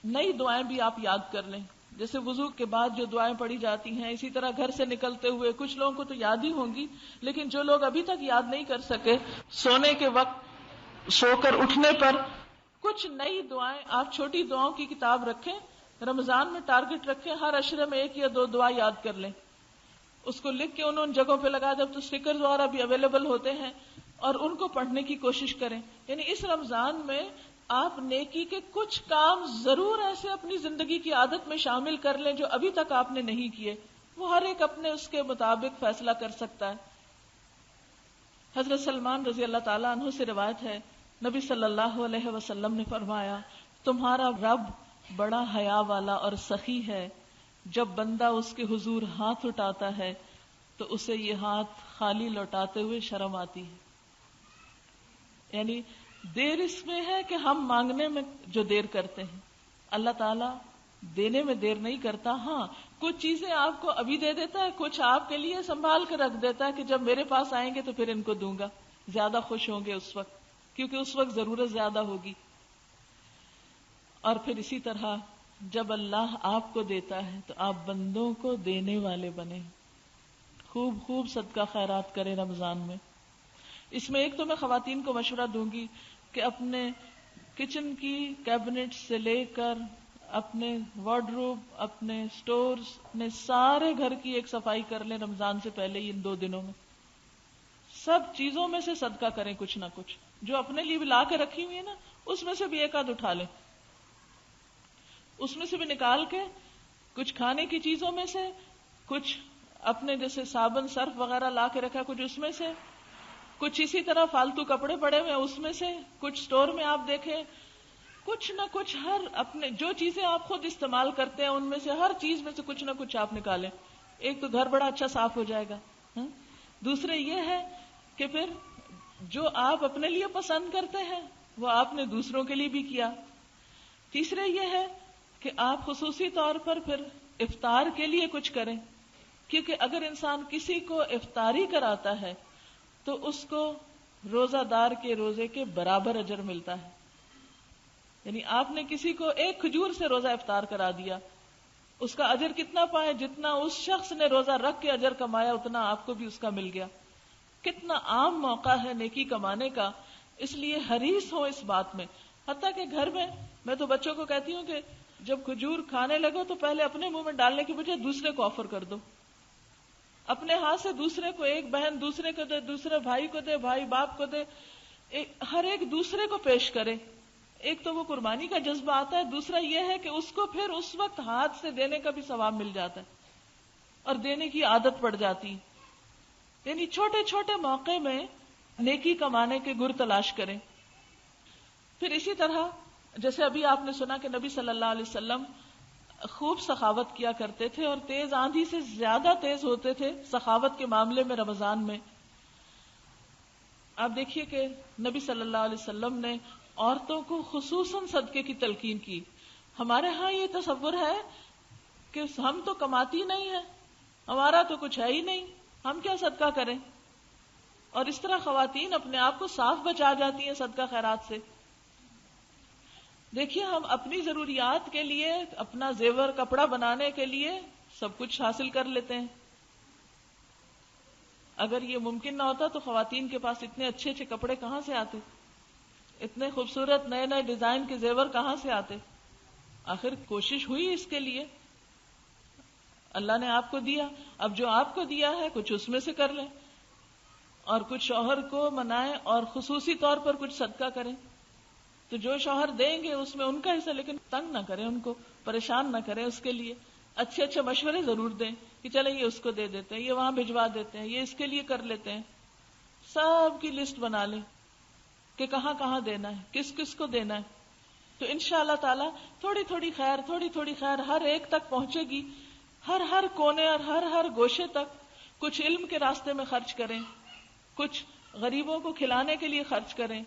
نئی دعائیں بھی آپ یاد کر لیں. جیسے وضو کے بعد جو دعائیں پڑھی جاتی ہیں، اسی طرح گھر سے نکلتے ہوئے کچھ لوگوں کو تو یاد ہی ہوں گی، لیکن جو لوگ ابھی تک یاد نہیں کر سکے، سونے کے وقت، سو کر اٹھنے پر کچھ نئی دعائیں آپ چھوٹی دعاؤں کی کتاب رکھیں. رمضان میں ٹارگٹ رکھیں، ہر عشرے میں 1 یا 2 دعا یاد کر لیں. اس کو لکھ کے ان جگہوں پہ لگا دیں. تو اسٹیکرز وغیرہ بھی اویلیبل ہوتے ہیں، اور ان کو پڑھنے کی کوشش کریں. یعنی اس رمضان میں آپ نیکی کے کچھ کام ضرور ایسے اپنی زندگی کی عادت میں شامل کر لیں جو ابھی تک آپ نے نہیں کیے. وہ ہر ایک اپنے اس کے مطابق فیصلہ کر سکتا ہے. حضرت سلمان رضی اللہ تعالیٰ عنہ سے روایت ہے، نبی صلی اللہ علیہ وسلم نے فرمایا، تمہارا رب بڑا حیا والا اور سخی ہے. جب بندہ اس کے حضور ہاتھ اٹھاتا ہے تو اسے یہ ہاتھ خالی لوٹاتے ہوئے شرم آتی ہے. یعنی دیر اس میں ہے کہ ہم مانگنے میں جو دیر کرتے ہیں، اللہ تعالیٰ دینے میں دیر نہیں کرتا. ہاں کچھ چیزیں آپ کو ابھی دے دیتا ہے، کچھ آپ کے لیے سنبھال کے رکھ دیتا ہے کہ جب میرے پاس آئیں گے تو پھر ان کو دوں گا. زیادہ خوش ہوں گے اس وقت، کیونکہ اس وقت ضرورت زیادہ ہوگی. اور پھر اسی طرح جب اللہ آپ کو دیتا ہے تو آپ بندوں کو دینے والے بنیں. خوب خوب صدقہ خیرات کریں رمضان میں. اس میں ایک تو میں خواتین کو مشورہ دوں گی کہ اپنے کچن کی کیبنٹ سے لے کر اپنے وارڈروب، اپنے سٹورز، اپنے سارے گھر کی ایک صفائی کر لیں رمضان سے پہلے ہی. ان 2 دنوں میں سب چیزوں میں سے صدقہ کریں، کچھ نہ کچھ جو اپنے لیے بھی لا کے رکھی ہوئی ہے نا، اس میں سے بھی 1 آدھ اٹھا لیں. اس میں سے بھی نکال کے کچھ کھانے کی چیزوں میں سے، کچھ اپنے جیسے صابن، سرف وغیرہ لا کے رکھا، کچھ اس میں سے، کچھ اسی طرح فالتو کپڑے پڑے ہوئے اس میں سے کچھ سٹور میں آپ دیکھیں کچھ نہ کچھ ہر اپنے جو چیزیں آپ خود استعمال کرتے ہیں ان میں سے ہر چیز میں سے کچھ نہ کچھ آپ نکالیں. ایک تو گھر بڑا اچھا صاف ہو جائے گا. دوسرے یہ ہے کہ پھر جو آپ اپنے لیے پسند کرتے ہیں وہ آپ نے دوسروں کے لیے بھی کیا. تیسرے یہ ہے کہ آپ خصوصی طور پر پھر افطار کے لیے کچھ کریں، کیونکہ اگر انسان کسی کو افطاری کراتا ہے تو اس کو روزہ دار کے روزے کے برابر اجر ملتا ہے. یعنی آپ نے کسی کو ایک کھجور سے روزہ افطار کرا دیا، اس کا اجر کتنا پائے؟ جتنا اس شخص نے روزہ رکھ کے اجر کمایا اتنا آپ کو بھی اس کا مل گیا. کتنا عام موقع ہے نیکی کمانے کا. اس لیے حریص ہو اس بات میں. حتیٰ کہ گھر میں تو بچوں کو کہتی ہوں کہ جب کھجور کھانے لگو تو پہلے اپنے منہ میں ڈالنے کی بجائے دوسرے کو آفر کر دو. اپنے ہاتھ سے دوسرے کو، ایک بہن دوسرے کو دے، دوسرے بھائی کو دے، بھائی باپ کو دے، ہر ایک دوسرے کو پیش کرے. ایک تو وہ قربانی کا جذبہ آتا ہے، دوسرا یہ ہے کہ اس کو پھر اس وقت ہاتھ سے دینے کا بھی ثواب مل جاتا ہے اور دینے کی عادت پڑ جاتی. یعنی چھوٹے چھوٹے موقع میں نیکی کمانے کے گر تلاش کریں. پھر اسی طرح جیسے ابھی آپ نے سنا کہ نبی صلی اللہ علیہ وسلم خوب سخاوت کیا کرتے تھے اور تیز آندھی سے زیادہ تیز ہوتے تھے سخاوت کے معاملے میں رمضان میں. آپ دیکھیے کہ نبی صلی اللہ علیہ وسلم نے عورتوں کو خصوصاً صدقے کی تلقین کی. ہمارے ہاں یہ تصور ہے کہ ہم تو کماتی نہیں ہیں، ہمارا تو کچھ ہے ہی نہیں، ہم کیا صدقہ کریں. اور اس طرح خواتین اپنے آپ کو صاف بچا جاتی ہیں صدقہ خیرات سے. دیکھیے ہم اپنی ضروریات کے لیے، اپنا زیور کپڑا بنانے کے لیے سب کچھ حاصل کر لیتے ہیں. اگر یہ ممکن نہ ہوتا تو خواتین کے پاس اتنے اچھے اچھے کپڑے کہاں سے آتے، اتنے خوبصورت نئے نئے ڈیزائن کے زیور کہاں سے آتے. آخر کوشش ہوئی اس کے لیے، اللہ نے آپ کو دیا. اب جو آپ کو دیا ہے کچھ اس میں سے کر لیں اور کچھ شوہر کو منائیں اور خصوصی طور پر کچھ صدقہ کریں. تو جو شوہر دیں گے اس میں ان کا حصہ، لیکن تنگ نہ کریں، ان کو پریشان نہ کریں. اس کے لیے اچھے اچھے مشورے ضرور دیں کہ چلیں یہ اس کو دے دیتے ہیں، یہ وہاں بھجوا دیتے ہیں، یہ اس کے لیے کر لیتے ہیں. سب کی لسٹ بنا لیں کہ کہاں کہاں دینا ہے، کس کس کو دینا ہے. تو انشاءاللہ تعالی تھوڑی تھوڑی خیر ہر ایک تک پہنچے گی. ہر کونے اور ہر گوشے تک. کچھ علم کے راستے میں خرچ کریں، کچھ غریبوں کو کھلانے کے لیے خرچ کریں،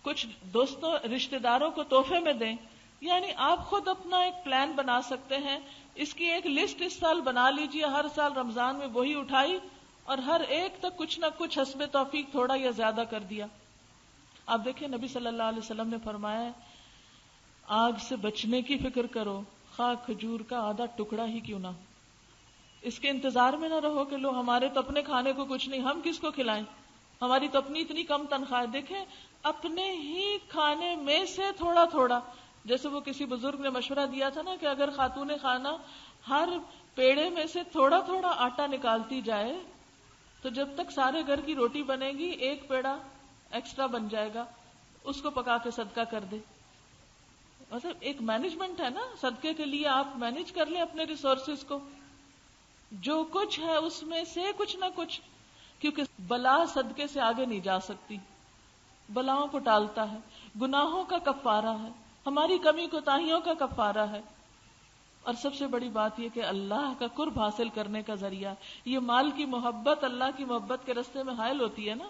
کچھ دوستوں رشتہ داروں کو تحفے میں دیں. یعنی آپ خود اپنا ایک پلان بنا سکتے ہیں. اس کی ایک لسٹ اس سال بنا لیجئے، ہر سال رمضان میں وہی اٹھائی اور ہر ایک تک کچھ نہ کچھ حسب توفیق تھوڑا یا زیادہ کر دیا. آپ دیکھیں نبی صلی اللہ علیہ وسلم نے فرمایا آگ سے بچنے کی فکر کرو، خواہ کھجور کا آدھا ٹکڑا ہی کیوں نہ ہو. اس کے انتظار میں نہ رہو کہ لو ہمارے تو اپنے کھانے کو کچھ نہیں، ہم کس کو کھلائیں، ہماری تو اپنی اتنی کم تنخواہ. دیکھیں اپنے ہی کھانے میں سے تھوڑا تھوڑا، جیسے وہ کسی بزرگ نے مشورہ دیا تھا نا کہ اگر خاتون خانہ ہر پیڑے میں سے تھوڑا تھوڑا آٹا نکالتی جائے تو جب تک سارے گھر کی روٹی بنے گی ایک پیڑا ایکسٹرا بن جائے گا، اس کو پکا کے صدقہ کر دے. مطلب ایک مینجمنٹ ہے نا، صدقے کے لیے آپ مینج کر لیں اپنے ریسورسز کو، جو کچھ ہے اس میں سے کچھ نہ کچھ. کیونکہ بلا صدقے سے آگے نہیں جا سکتی، بلاؤں کو ٹالتا ہے، گناہوں کا کفارہ ہے، ہماری کمی کوتاہیوں کا کفارہ ہے. اور سب سے بڑی بات یہ کہ اللہ کا قرب حاصل کرنے کا ذریعہ. یہ مال کی محبت اللہ کی محبت کے راستے میں حائل ہوتی ہے نا.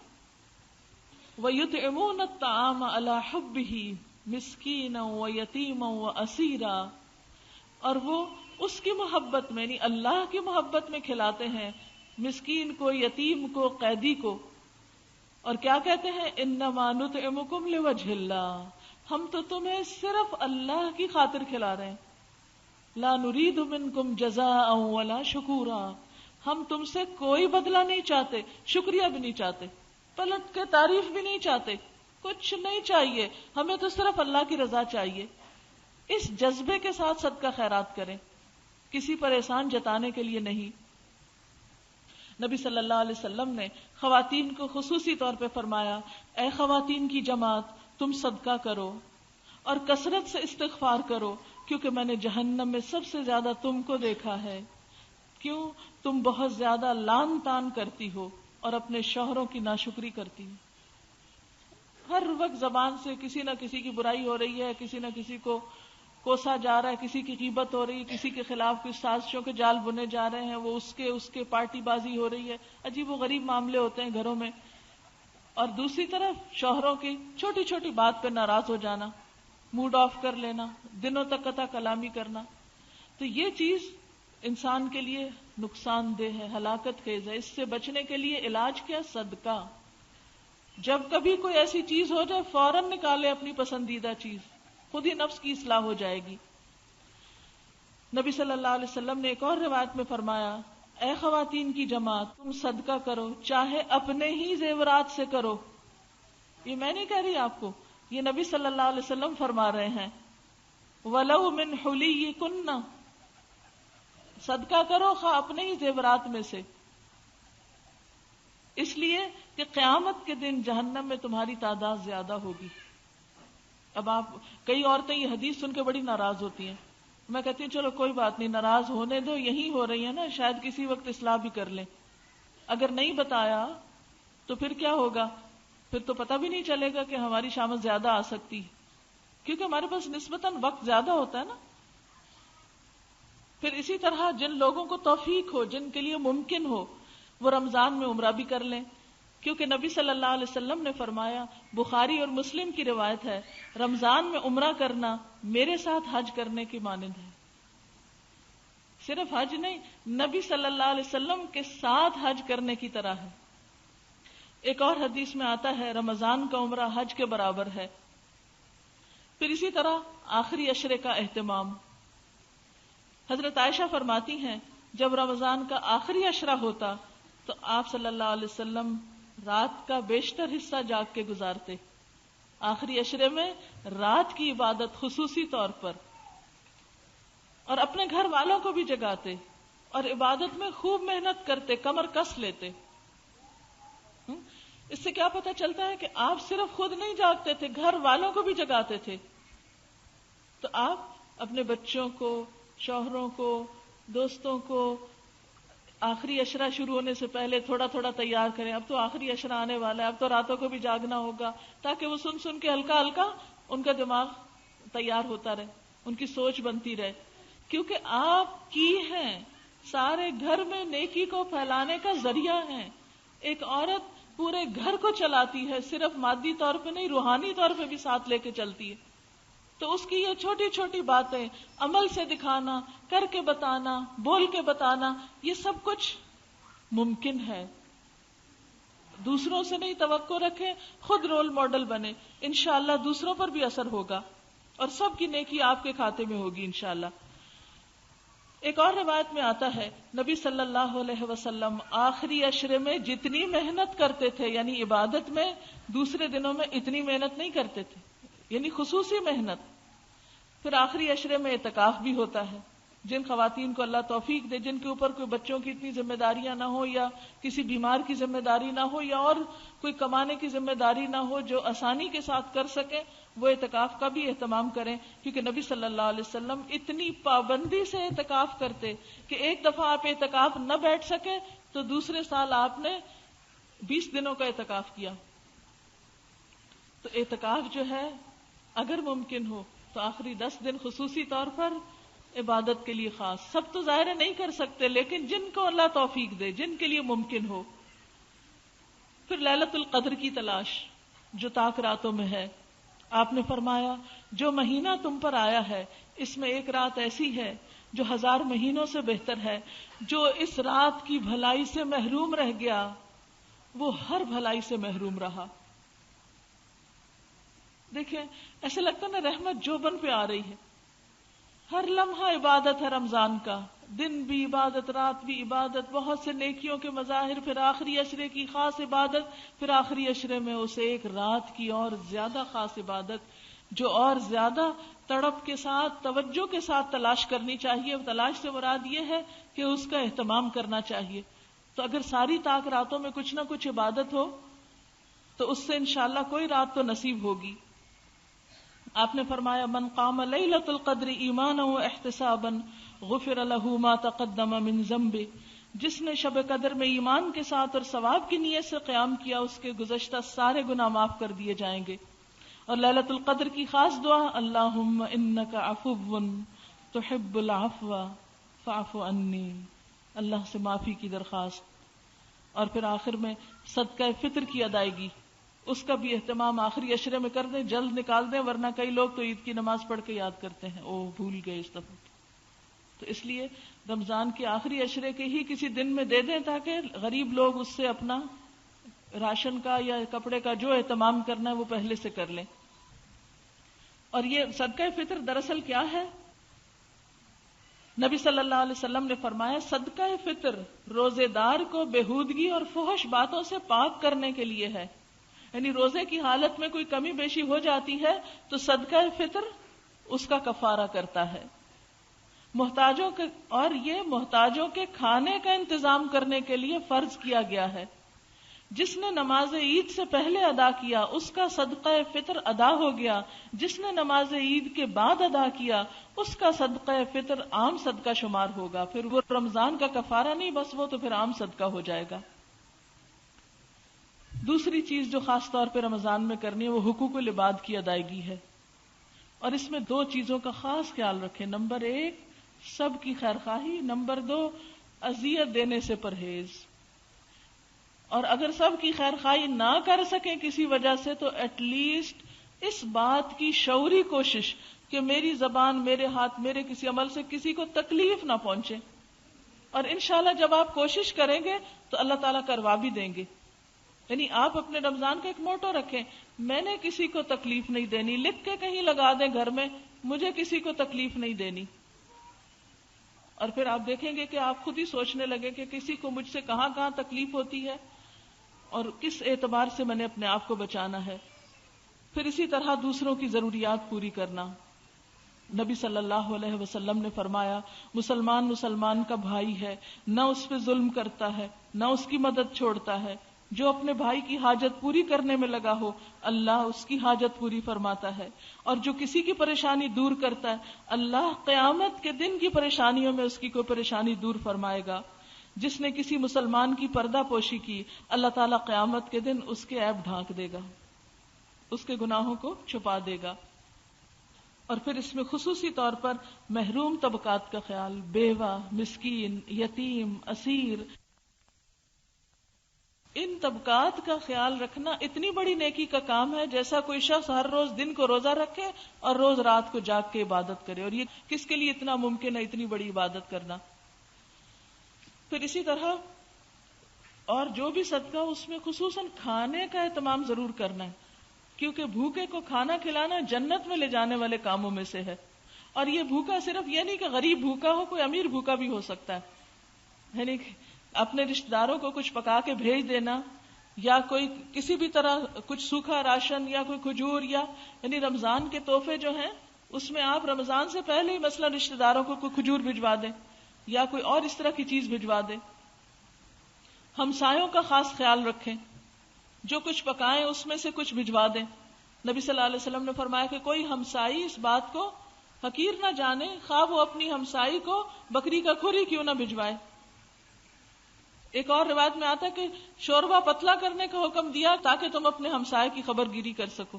وَيُطْعِمُونَ الطَّعَامَ عَلَى حُبِّهِ مِسْكِينًا وَيَتِيمًا وَأَسِيرًا. اور وہ اس کی محبت میں، یعنی اللہ کی محبت میں کھلاتے ہیں مسکین کو، یتیم کو، قیدی کو. اور کیا کہتے ہیں انما نطعمکم لوجہ اللہ، ہم تو تمہیں صرف اللہ کی خاطر کھلا رہے ہیں. لا نرید منکم جزاء ولا شکورا، ہم تم سے کوئی بدلہ نہیں چاہتے، شکریہ بھی نہیں چاہتے، پلٹ کے تعریف بھی نہیں چاہتے، کچھ نہیں چاہیے، ہمیں تو صرف اللہ کی رضا چاہیے. اس جذبے کے ساتھ صدقہ خیرات کریں، کسی پر احسان جتانے کے لیے نہیں. نبی صلی اللہ علیہ وسلم نے خواتین کو خصوصی طور پہ فرمایا اے خواتین کی جماعت، تم صدقہ کرو اور کثرت سے استغفار کرو، کیونکہ میں نے جہنم میں سب سے زیادہ تم کو دیکھا ہے. کیوں؟ تم بہت زیادہ لان تان کرتی ہو اور اپنے شوہروں کی ناشکری کرتی ہو. ہر وقت زبان سے کسی نہ کسی کی برائی ہو رہی ہے، کسی نہ کسی کو کوسا جا رہا ہے، کسی کی غیبت ہو رہی ہے، کسی کے خلاف کچھ سازشوں کے جال بنے جا رہے ہیں، وہ اس کے پارٹی بازی ہو رہی ہے، عجیب و غریب معاملے ہوتے ہیں گھروں میں. اور دوسری طرف شوہروں کی چھوٹی چھوٹی بات پہ ناراض ہو جانا، موڈ آف کر لینا، دنوں تک قطع کلامی کرنا. تو یہ چیز انسان کے لیے نقصان دہ ہے، ہلاکت خیز ہے. اس سے بچنے کے لیے علاج کیا؟ صدقہ. جب کبھی کوئی ایسی چیز ہو جائے فوراً نکالے اپنی پسندیدہ چیز، خود ہی نفس کی اصلاح ہو جائے گی. نبی صلی اللہ علیہ وسلم نے ایک اور روایت میں فرمایا، اے خواتین کی جماعت، تم صدقہ کرو چاہے اپنے ہی زیورات سے کرو. یہ میں نہیں کہہ رہی آپ کو، یہ نبی صلی اللہ علیہ وسلم فرما رہے ہیں. وَلَوْ مِنْ حُلِيِّكُنَّ، صدقہ کرو خواہ اپنے ہی زیورات میں سے، اس لیے کہ قیامت کے دن جہنم میں تمہاری تعداد زیادہ ہوگی. اب آپ کئی عورتیں یہ حدیث سن کے بڑی ناراض ہوتی ہیں. میں کہتی ہوں چلو کوئی بات نہیں، ناراض ہونے دو، یہی ہو رہی ہے نا، شاید کسی وقت اصلاح بھی کر لیں. اگر نہیں بتایا تو پھر کیا ہوگا؟ پھر تو پتہ بھی نہیں چلے گا کہ ہماری شامت زیادہ آ سکتی، کیونکہ ہمارے پاس نسبتاً وقت زیادہ ہوتا ہے نا. پھر اسی طرح جن لوگوں کو توفیق ہو، جن کے لیے ممکن ہو، وہ رمضان میں عمرہ بھی کر لیں، کیونکہ نبی صلی اللہ علیہ وسلم نے فرمایا، بخاری اور مسلم کی روایت ہے، رمضان میں عمرہ کرنا میرے ساتھ حج کرنے کی مانند ہے. صرف حج نہیں، نبی صلی اللہ علیہ وسلم کے ساتھ حج کرنے کی طرح ہے. ایک اور حدیث میں آتا ہے، رمضان کا عمرہ حج کے برابر ہے. پھر اسی طرح آخری عشرے کا اہتمام. حضرت عائشہ فرماتی ہیں جب رمضان کا آخری عشرہ ہوتا تو آپ صلی اللہ علیہ وسلم رات کا بیشتر حصہ جاگ کے گزارتے. آخری عشرے میں رات کی عبادت خصوصی طور پر، اور اپنے گھر والوں کو بھی جگاتے اور عبادت میں خوب محنت کرتے، کمر کس لیتے. اس سے کیا پتہ چلتا ہے کہ آپ صرف خود نہیں جاگتے تھے، گھر والوں کو بھی جگاتے تھے. تو آپ اپنے بچوں کو، شوہروں کو، دوستوں کو آخری عشرہ شروع ہونے سے پہلے تھوڑا تھوڑا تیار کریں. اب تو آخری عشرہ آنے والا ہے، اب تو راتوں کو بھی جاگنا ہوگا، تاکہ وہ سن سن کے ہلکا ہلکا ان کا دماغ تیار ہوتا رہے، ان کی سوچ بنتی رہے. کیونکہ آپ کی ہیں، سارے گھر میں نیکی کو پھیلانے کا ذریعہ ہیں. ایک عورت پورے گھر کو چلاتی ہے، صرف مادی طور پہ نہیں، روحانی طور پہ بھی ساتھ لے کے چلتی ہے. تو اس کی یہ چھوٹی چھوٹی باتیں عمل سے دکھانا، کر کے بتانا، بول کے بتانا، یہ سب کچھ ممکن ہے. دوسروں سے نہیں توقع رکھیں، خود رول ماڈل بنے، انشاءاللہ دوسروں پر بھی اثر ہوگا اور سب کی نیکی آپ کے کھاتے میں ہوگی انشاءاللہ. ایک اور روایت میں آتا ہے، نبی صلی اللہ علیہ وسلم آخری عشرے میں جتنی محنت کرتے تھے، یعنی عبادت میں، دوسرے دنوں میں اتنی محنت نہیں کرتے تھے، یعنی خصوصی محنت. پھر آخری عشرے میں اعتکاف بھی ہوتا ہے. جن خواتین کو اللہ توفیق دے، جن کے اوپر کوئی بچوں کی اتنی ذمہ داریاں نہ ہو، یا کسی بیمار کی ذمہ داری نہ ہو، یا اور کوئی کمانے کی ذمہ داری نہ ہو، جو آسانی کے ساتھ کر سکیں، وہ اعتکاف کا بھی اہتمام کریں. کیونکہ نبی صلی اللہ علیہ وسلم اتنی پابندی سے اعتکاف کرتے کہ ایک دفعہ آپ اعتکاف نہ بیٹھ سکے تو دوسرے سال آپ نے 20 دنوں کا اعتکاف کیا. تو اعتکاف جو ہے اگر ممکن ہو تو آخری 10 دن خصوصی طور پر عبادت کے لیے خاص. سب تو ظاہر نہیں کر سکتے، لیکن جن کو اللہ توفیق دے، جن کے لیے ممکن ہو. پھر لیلۃ القدر کی تلاش جو طاق راتوں میں ہے. آپ نے فرمایا جو مہینہ تم پر آیا ہے اس میں ایک رات ایسی ہے جو 1000 مہینوں سے بہتر ہے. جو اس رات کی بھلائی سے محروم رہ گیا وہ ہر بھلائی سے محروم رہا. دیکھیں ایسے لگتا ہے نا رحمت جوبن پہ آ رہی ہے. ہر لمحہ عبادت ہے رمضان کا، دن بھی عبادت، رات بھی عبادت، بہت سے نیکیوں کے مظاہر. پھر آخری عشرے کی خاص عبادت، پھر آخری عشرے میں اسے ایک رات کی اور زیادہ خاص عبادت جو اور زیادہ تڑپ کے ساتھ، توجہ کے ساتھ تلاش کرنی چاہیے. تلاش سے مراد یہ ہے کہ اس کا اہتمام کرنا چاہیے. تو اگر ساری طاق راتوں میں کچھ نہ کچھ عبادت ہو تو اس سے انشاءاللہ کوئی رات تو نصیب ہوگی. آپ نے فرمایا من قام لیلۃ القدر ایمانا واحتسابا غفر له ما تقدم من ذنبه. جس نے شب قدر میں ایمان کے ساتھ اور ثواب کی نیت سے قیام کیا اس کے گزشتہ سارے گناہ معاف کر دیے جائیں گے. اور لیلۃ القدر کی خاص دعا اللہم انک عفو تحب العفو فاعف عنی، اللہ سے معافی کی درخواست. اور پھر آخر میں صدقہ فطر کی ادائیگی، اس کا بھی اہتمام آخری عشرے میں کر دیں، جلد نکال دیں، ورنہ کئی لوگ تو عید کی نماز پڑھ کے یاد کرتے ہیں او بھول گئے اس دفعہ. تو اس لیے رمضان کے آخری عشرے کے ہی کسی دن میں دے دیں تاکہ غریب لوگ اس سے اپنا راشن کا یا کپڑے کا جو اہتمام کرنا ہے وہ پہلے سے کر لیں. اور یہ صدقہ فطر دراصل کیا ہے؟ نبی صلی اللہ علیہ وسلم نے فرمایا صدقہ فطر روزے دار کو بےہودگی اور فحش باتوں سے پاک کرنے کے لیے ہے. یعنی روزے کی حالت میں کوئی کمی بیشی ہو جاتی ہے تو صدقہ فطر اس کا کفارہ کرتا ہے. محتاجوں کے کھانے کا انتظام کرنے کے لیے فرض کیا گیا ہے. جس نے نماز عید سے پہلے ادا کیا اس کا صدقہ فطر ادا ہو گیا، جس نے نماز عید کے بعد ادا کیا اس کا صدقہ فطر عام صدقہ شمار ہوگا. پھر وہ رمضان کا کفارہ نہیں، بس وہ تو پھر عام صدقہ ہو جائے گا. دوسری چیز جو خاص طور پہ رمضان میں کرنی ہے وہ حقوق العباد کی ادائیگی ہے. اور اس میں دو چیزوں کا خاص خیال رکھیں. نمبر 1 سب کی خیر خواہی، نمبر 2 اذیت دینے سے پرہیز. اور اگر سب کی خیر خواہی نہ کر سکیں کسی وجہ سے تو ایٹ لیسٹ اس بات کی شعوری کوشش کہ میری زبان، میرے ہاتھ، میرے کسی عمل سے کسی کو تکلیف نہ پہنچے. اور انشاءاللہ جب آپ کوشش کریں گے تو اللہ تعالیٰ کروا بھی دیں گے. یعنی آپ اپنے رمضان کا ایک موٹو رکھیں، میں نے کسی کو تکلیف نہیں دینی، لکھ کے کہیں لگا دیں گھر میں، مجھے کسی کو تکلیف نہیں دینی. اور پھر آپ دیکھیں گے کہ آپ خود ہی سوچنے لگے کہ کسی کو مجھ سے کہاں کہاں تکلیف ہوتی ہے اور کس اعتبار سے میں نے اپنے آپ کو بچانا ہے. پھر اسی طرح دوسروں کی ضروریات پوری کرنا. نبی صلی اللہ علیہ وسلم نے فرمایا مسلمان کا بھائی ہے، نہ اس پہ ظلم کرتا ہے نہ اس کی مدد چھوڑتا ہے. جو اپنے بھائی کی حاجت پوری کرنے میں لگا ہو اللہ اس کی حاجت پوری فرماتا ہے. اور جو کسی کی پریشانی دور کرتا ہے اللہ قیامت کے دن کی پریشانیوں میں اس کی کوئی پریشانی دور فرمائے گا. جس نے کسی مسلمان کی پردہ پوشی کی اللہ تعالیٰ قیامت کے دن اس کے عیب ڈھانک دے گا، اس کے گناہوں کو چھپا دے گا. اور پھر اس میں خصوصی طور پر محروم طبقات کا خیال، بیوہ، مسکین، یتیم، اسیر، ان طبقات کا خیال رکھنا اتنی بڑی نیکی کا کام ہے جیسا کوئی شخص ہر روز دن کو روزہ رکھے اور روز رات کو جاگ کے عبادت کرے. اور یہ کس کے لیے اتنا ممکن ہے اتنی بڑی عبادت کرنا؟ پھر اسی طرح اور جو بھی صدقہ اس میں خصوصاً کھانے کا اہتمام ضرور کرنا ہے، کیونکہ بھوکے کو کھانا کھلانا جنت میں لے جانے والے کاموں میں سے ہے. اور یہ بھوکا صرف یہ نہیں کہ غریب بھوکا ہو، کوئی امیر بھوکا بھی ہو سکتا ہے. یعنی اپنے رشتہ داروں کو کچھ پکا کے بھیج دینا یا کوئی کسی بھی طرح کچھ سوکھا راشن یا کوئی کھجور یا یعنی رمضان کے تحفے جو ہیں اس میں آپ رمضان سے پہلے ہی مثلا رشتہ داروں کو کوئی کھجور بھجوا دیں یا کوئی اور اس طرح کی چیز بھجوا دیں. ہمسایوں کا خاص خیال رکھیں، جو کچھ پکائیں اس میں سے کچھ بھجوا دیں. نبی صلی اللہ علیہ وسلم نے فرمایا کہ کوئی ہمسائی اس بات کو حقیر نہ جانے خواہ وہ اپنی ہمسائی کو بکری کا کھر ہی کیوں نہ بھجوائے. ایک اور روایت میں آتا ہے کہ شوربہ پتلا کرنے کا حکم دیا تاکہ تم اپنے ہمسائے کی خبر گیری کر سکو.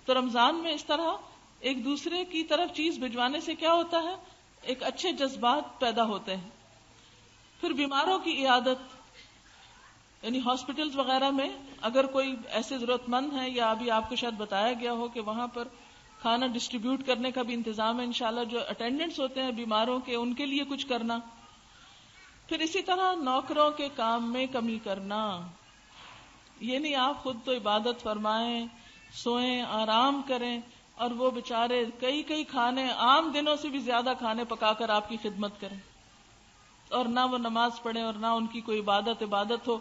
تو رمضان میں اس طرح ایک دوسرے کی طرف چیز بھجوانے سے کیا ہوتا ہے، ایک اچھے جذبات پیدا ہوتے ہیں. پھر بیماروں کی عیادت، یعنی ہاسپٹلز وغیرہ میں اگر کوئی ایسے ضرورت مند ہیں یا ابھی آپ کو شاید بتایا گیا ہو کہ وہاں پر کھانا ڈسٹریبیوٹ کرنے کا بھی انتظام ہے انشاءاللہ. جو اٹینڈنٹس ہوتے ہیں بیماروں کے ان کے لیے کچھ کرنا. پھر اسی طرح نوکروں کے کام میں کمی کرنا. یہ نہیں آپ خود تو عبادت فرمائیں، سوئیں، آرام کریں اور وہ بےچارے کئی کھانے عام دنوں سے بھی زیادہ کھانے پکا کر آپ کی خدمت کریں اور نہ وہ نماز پڑھیں اور نہ ان کی کوئی عبادت ہو.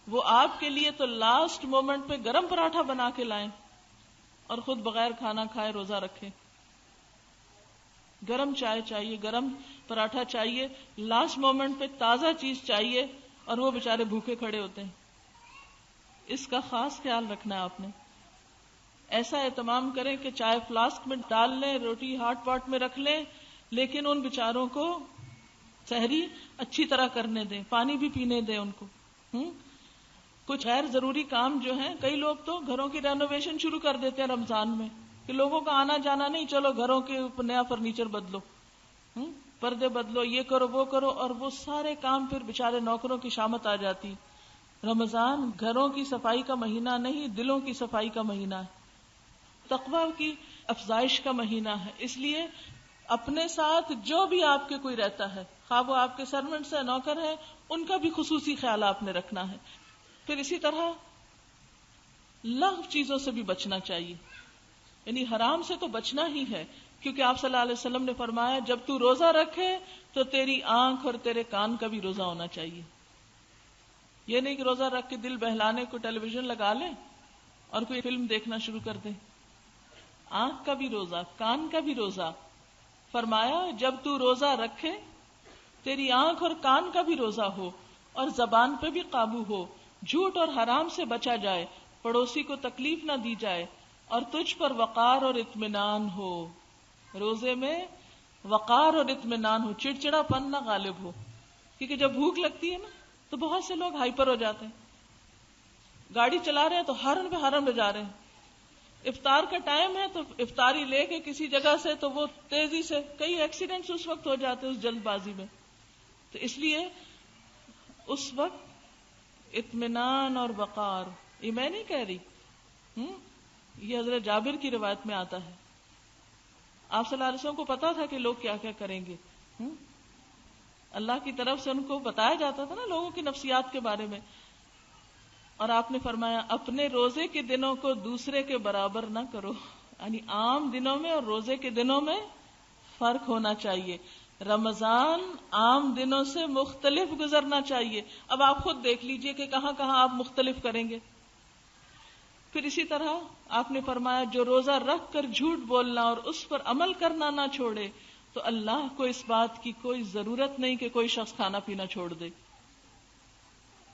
وہ آپ کے لیے تو لاسٹ مومنٹ پہ گرم پراٹھا بنا کے لائیں اور خود بغیر کھانا کھائے روزہ رکھیں. گرم چائے چاہیے، گرم پراٹھا چاہیے، لاسٹ مومنٹ پہ تازہ چیز چاہیے اور وہ بےچارے بھوکے کھڑے ہوتے ہیں. اس کا خاص خیال رکھنا ہے آپ نے. ایسا اہتمام کریں کہ چائے فلاسک میں ڈال لیں، روٹی ہاٹ پاٹ میں رکھ لیں، لیکن ان بےچاروں کو سحری اچھی طرح کرنے دیں، پانی بھی پینے دیں ان کو. کچھ غیر ضروری کام جو ہیں، کئی لوگ تو گھروں کی رینوویشن شروع کر دیتے ہیں رمضان میں کہ لوگوں کا آنا جانا نہیں، چلو گھروں کے نیا فرنیچر بدلو، پردے بدلو، یہ کرو وہ کرو، اور وہ سارے کام پھر بےچارے نوکروں کی شامت آ جاتی. رمضان گھروں کی صفائی کا مہینہ نہیں، دلوں کی صفائی کا مہینہ ہے، تقویٰ کی افزائش کا مہینہ ہے. اس لیے اپنے ساتھ جو بھی آپ کے کوئی رہتا ہے، خواہ وہ آپ کے سرونٹس ہیں، نوکر ہیں، ان کا بھی خصوصی خیال آپ نے رکھنا ہے. پھر اسی طرح لغو چیزوں سے بھی بچنا چاہیے، یعنی حرام سے تو بچنا ہی ہے، کیونکہ آپ صلی اللہ علیہ وسلم نے فرمایا جب تو روزہ رکھے تو تیری آنکھ اور تیرے کان کا بھی روزہ ہونا چاہیے. یہ نہیں کہ روزہ رکھ کے دل بہلانے کو ٹیلی ویژن لگا لیں اور کوئی فلم دیکھنا شروع کر دیں. آنکھ کا بھی روزہ، کان کا بھی روزہ. فرمایا جب تو روزہ رکھے تیری آنکھ اور کان کا بھی روزہ ہو، اور زبان پہ بھی قابو ہو، جھوٹ اور حرام سے بچا جائے، پڑوسی کو تکلیف نہ دی جائے، اور تجھ پر وقار اور اطمینان ہو. روزے میں وقار اور اطمینان ہو، چڑچڑا پن نہ غالب ہو. کیونکہ جب بھوک لگتی ہے نا تو بہت سے لوگ ہائپر ہو جاتے ہیں، گاڑی چلا رہے ہیں تو ہارن پہ ہارن بجا رہے ہیں. افطار کا ٹائم ہے تو افطاری لے کے کسی جگہ سے تو وہ تیزی سے، کئی ایکسیڈنٹس اس وقت ہو جاتے ہیں اس جلد بازی میں. تو اس لیے اس وقت اطمینان اور وقار، یہ میں نہیں کہہ رہی، یہ حضرت جابر کی روایت میں آتا ہے. آپ صلی اللہ علیہ وسلم کو پتا تھا کہ لوگ کیا کیا کریں گے، اللہ کی طرف سے ان کو بتایا جاتا تھا نا لوگوں کی نفسیات کے بارے میں. اور آپ نے فرمایا اپنے روزے کے دنوں کو دوسرے کے برابر نہ کرو، یعنی عام دنوں میں اور روزے کے دنوں میں فرق ہونا چاہیے. رمضان عام دنوں سے مختلف گزرنا چاہیے. اب آپ خود دیکھ لیجئے کہ کہاں کہاں آپ مختلف کریں گے. پھر اسی طرح آپ نے فرمایا جو روزہ رکھ کر جھوٹ بولنا اور اس پر عمل کرنا نہ چھوڑے تو اللہ کو اس بات کی کوئی ضرورت نہیں کہ کوئی شخص کھانا پینا چھوڑ دے.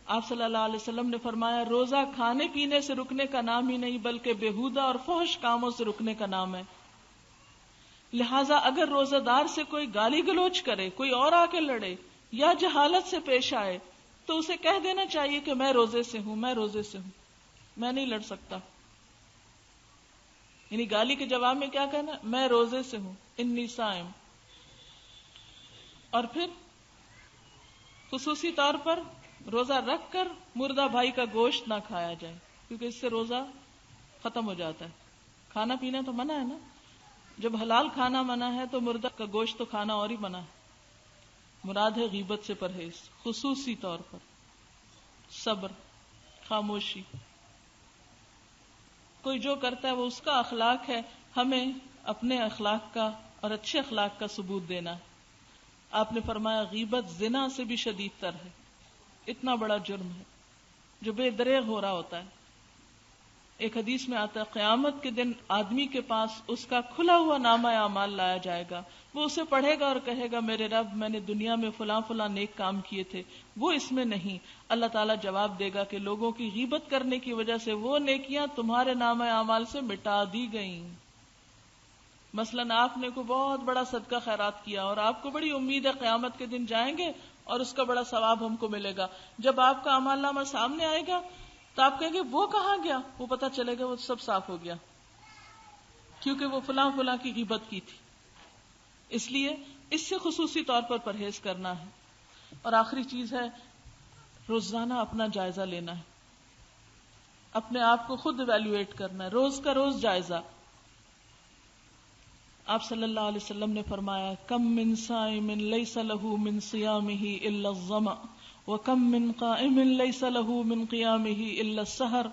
آپ صلی اللہ علیہ وسلم نے فرمایا روزہ کھانے پینے سے رکنے کا نام ہی نہیں بلکہ بےہودہ اور فحش کاموں سے رکنے کا نام ہے. لہٰذا اگر روزہ دار سے کوئی گالی گلوچ کرے، کوئی اور آ کے لڑے یا جہالت سے پیش آئے تو اسے کہہ دینا چاہیے کہ میں روزے سے ہوں، میں روزے سے ہوں، میں نہیں لڑ سکتا. یعنی گالی کے جواب میں کیا کہنا؟ میں روزے سے ہوں، انی صائم. اور پھر خصوصی طور پر روزہ رکھ کر مردہ بھائی کا گوشت نہ کھایا جائے، کیونکہ اس سے روزہ ختم ہو جاتا ہے. کھانا پینا تو منع ہے نا، جب حلال کھانا منع ہے تو مردہ کا گوشت تو کھانا اور ہی منع ہے. مراد ہے غیبت سے پرہیز، خصوصی طور پر صبر، خاموشی. کوئی جو کرتا ہے وہ اس کا اخلاق ہے، ہمیں اپنے اخلاق کا اور اچھے اخلاق کا ثبوت دینا ہے. آپ نے فرمایا غیبت زنا سے بھی شدید تر ہے، اتنا بڑا جرم ہے جو بے دریغ ہو رہا ہوتا ہے. ایک حدیث میں آتا ہے قیامت کے دن آدمی کے پاس اس کا کھلا ہوا نامہ اعمال لایا جائے گا، وہ اسے پڑھے گا اور کہے گا میرے رب میں نے دنیا میں فلاں فلاں نیک کام کیے تھے، وہ اس میں نہیں. اللہ تعالیٰ جواب دے گا کہ لوگوں کی غیبت کرنے کی وجہ سے وہ نیکیاں تمہارے نامہ اعمال سے مٹا دی گئیں. مثلاً آپ نے کوئی بہت بڑا صدقہ خیرات کیا اور آپ کو بڑی امید ہے قیامت کے دن جائیں گے اور اس کا بڑا ثواب ہم کو ملے گا. جب آپ کا اعمال نامہ سامنے آئے گا تو آپ کہیں گے وہ کہاں گیا؟ وہ پتہ چلے گا وہ سب صاف ہو گیا کیونکہ وہ فلاں فلاں کی غیبت کی تھی. اس لیے اس سے خصوصی طور پر پرہیز کرنا ہے. اور آخری چیز ہے روزانہ اپنا جائزہ لینا ہے، اپنے آپ کو خود ایویلویٹ کرنا ہے، روز کا روز جائزہ. آپ صلی اللہ علیہ وسلم نے فرمایا کم من صائم لیس له من صیامہ الا الظمأ وکم من قائم لیس له من قیامہ الا السحر.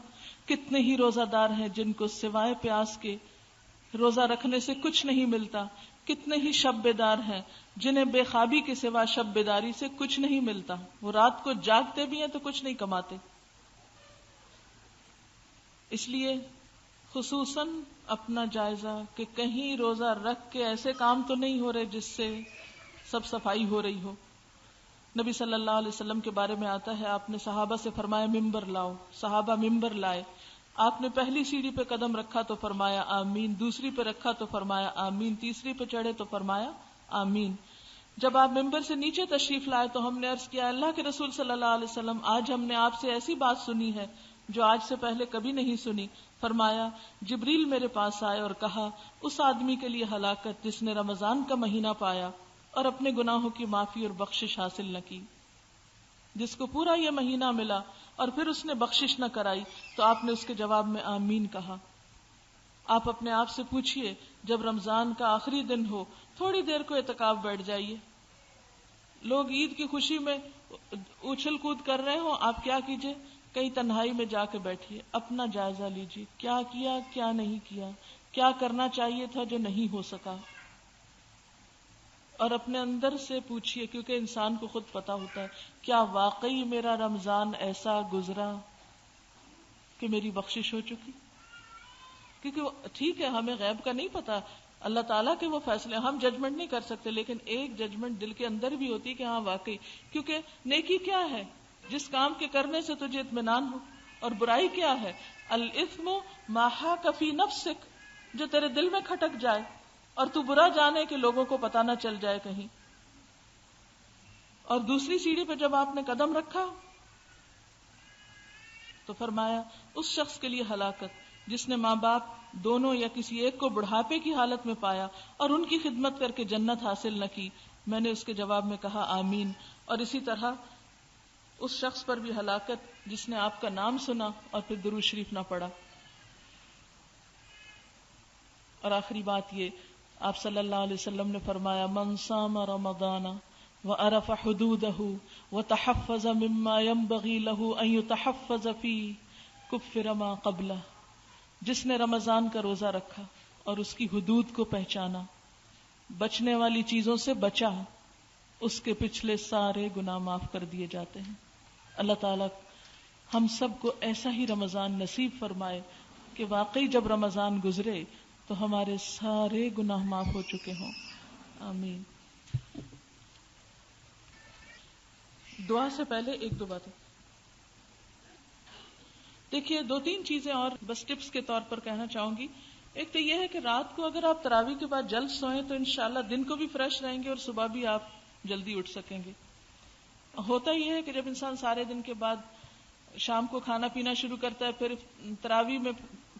کتنے ہی روزہ دار ہیں جن کو سوائے پیاس کے روزہ رکھنے سے کچھ نہیں ملتا، کتنے ہی شب بیدار ہیں جنہیں بے خوابی کے سوا شب بیداری سے کچھ نہیں ملتا، وہ رات کو جاگتے بھی ہیں تو کچھ نہیں کماتے. اس لیے خصوصاً اپنا جائزہ کہ کہیں روزہ رکھ کے ایسے کام تو نہیں ہو رہے جس سے سب صفائی ہو رہی ہو. نبی صلی اللہ علیہ وسلم کے بارے میں آتا ہے آپ نے صحابہ سے فرمایا ممبر لاؤ، صحابہ ممبر لائے. آپ نے پہلی سیڑھی پہ قدم رکھا تو فرمایا آمین، دوسری پہ رکھا تو فرمایا آمین، تیسری پہ چڑھے تو فرمایا آمین. جب آپ ممبر سے نیچے تشریف لائے تو ہم نے عرض کیا اللہ کے رسول صلی اللہ علیہ وسلم آج ہم نے آپ سے ایسی بات سنی ہے جو آج سے پہلے کبھی نہیں سنی. فرمایا جبریل میرے پاس آئے اور کہا اس آدمی کے لیے ہلاکت جس نے رمضان کا مہینہ پایا اور اپنے گناہوں کی معافی اور بخشش حاصل نہ کی. جس کو پورا یہ مہینہ ملا اور پھر اس نے بخشش نہ کرائی تو آپ نے اس کے جواب میں آمین کہا. آپ اپنے آپ سے پوچھئے جب رمضان کا آخری دن ہو تھوڑی دیر کو اعتکاف بیٹھ جائیے. لوگ عید کی خوشی میں اچھل کود کر رہے ہوں، آپ کیا کیجئے، کہیں تنہائی میں جا کے بیٹھیے، اپنا جائزہ لیجئے، کیا کیا کیا نہیں کیا، کیا کرنا چاہیے تھا جو نہیں ہو سکا. اور اپنے اندر سے پوچھئے، کیونکہ انسان کو خود پتا ہوتا ہے کیا واقعی میرا رمضان ایسا گزرا کہ میری بخشش ہو چکی. کیونکہ ٹھیک ہے ہمیں غیب کا نہیں پتا، اللہ تعالیٰ کے وہ فیصلے ہم ججمنٹ نہیں کر سکتے، لیکن ایک ججمنٹ دل کے اندر بھی ہوتی ہے کہ ہاں واقعی. کیونکہ نیکی کیا ہے؟ جس کام کے کرنے سے تجھے اطمینان ہو. اور برائی کیا ہے؟ الاثم ما حاک فی نفسک، جو تیرے دل میں کھٹک جائے اور تو برا جانے کہ لوگوں کو پتہ نہ چل جائے کہیں. اور دوسری سیڑھی پہ جب آپ نے قدم رکھا تو فرمایا اس شخص کے لیے ہلاکت جس نے ماں باپ دونوں یا کسی ایک کو بڑھاپے کی حالت میں پایا اور ان کی خدمت کر کے جنت حاصل نہ کی. میں نے اس کے جواب میں کہا آمین. اور اسی طرح اس شخص پر بھی ہلاکت جس نے آپ کا نام سنا اور پھر درود شریف نہ پڑھا. اور آخری بات یہ، آپ صلی اللہ علیہ وسلم نے فرمایا من صام رمضان وعرف حدوده وتحفظ مما ينبغي له ان يتحفظ فيه كفر ما قبله. جس نے رمضان کا روزہ رکھا اور اس کی حدود کو پہچانا، بچنے والی چیزوں سے بچا، اس کے پچھلے سارے گناہ معاف کر دیے جاتے ہیں. اللہ تعالیٰ ہم سب کو ایسا ہی رمضان نصیب فرمائے کہ واقعی جب رمضان گزرے تو ہمارے سارے گناہ معاف ہو چکے ہوں. آمین. دعا سے پہلے ایک دو باتیں دیکھیے، دو تین چیزیں اور بس ٹپس کے طور پر کہنا چاہوں گی. ایک تو یہ ہے کہ رات کو اگر آپ تراویح کے بعد جلد سوئیں تو انشاءاللہ دن کو بھی فریش رہیں گے اور صبح بھی آپ جلدی اٹھ سکیں گے. ہوتا یہ ہے کہ جب انسان سارے دن کے بعد شام کو کھانا پینا شروع کرتا ہے، پھر تراویح میں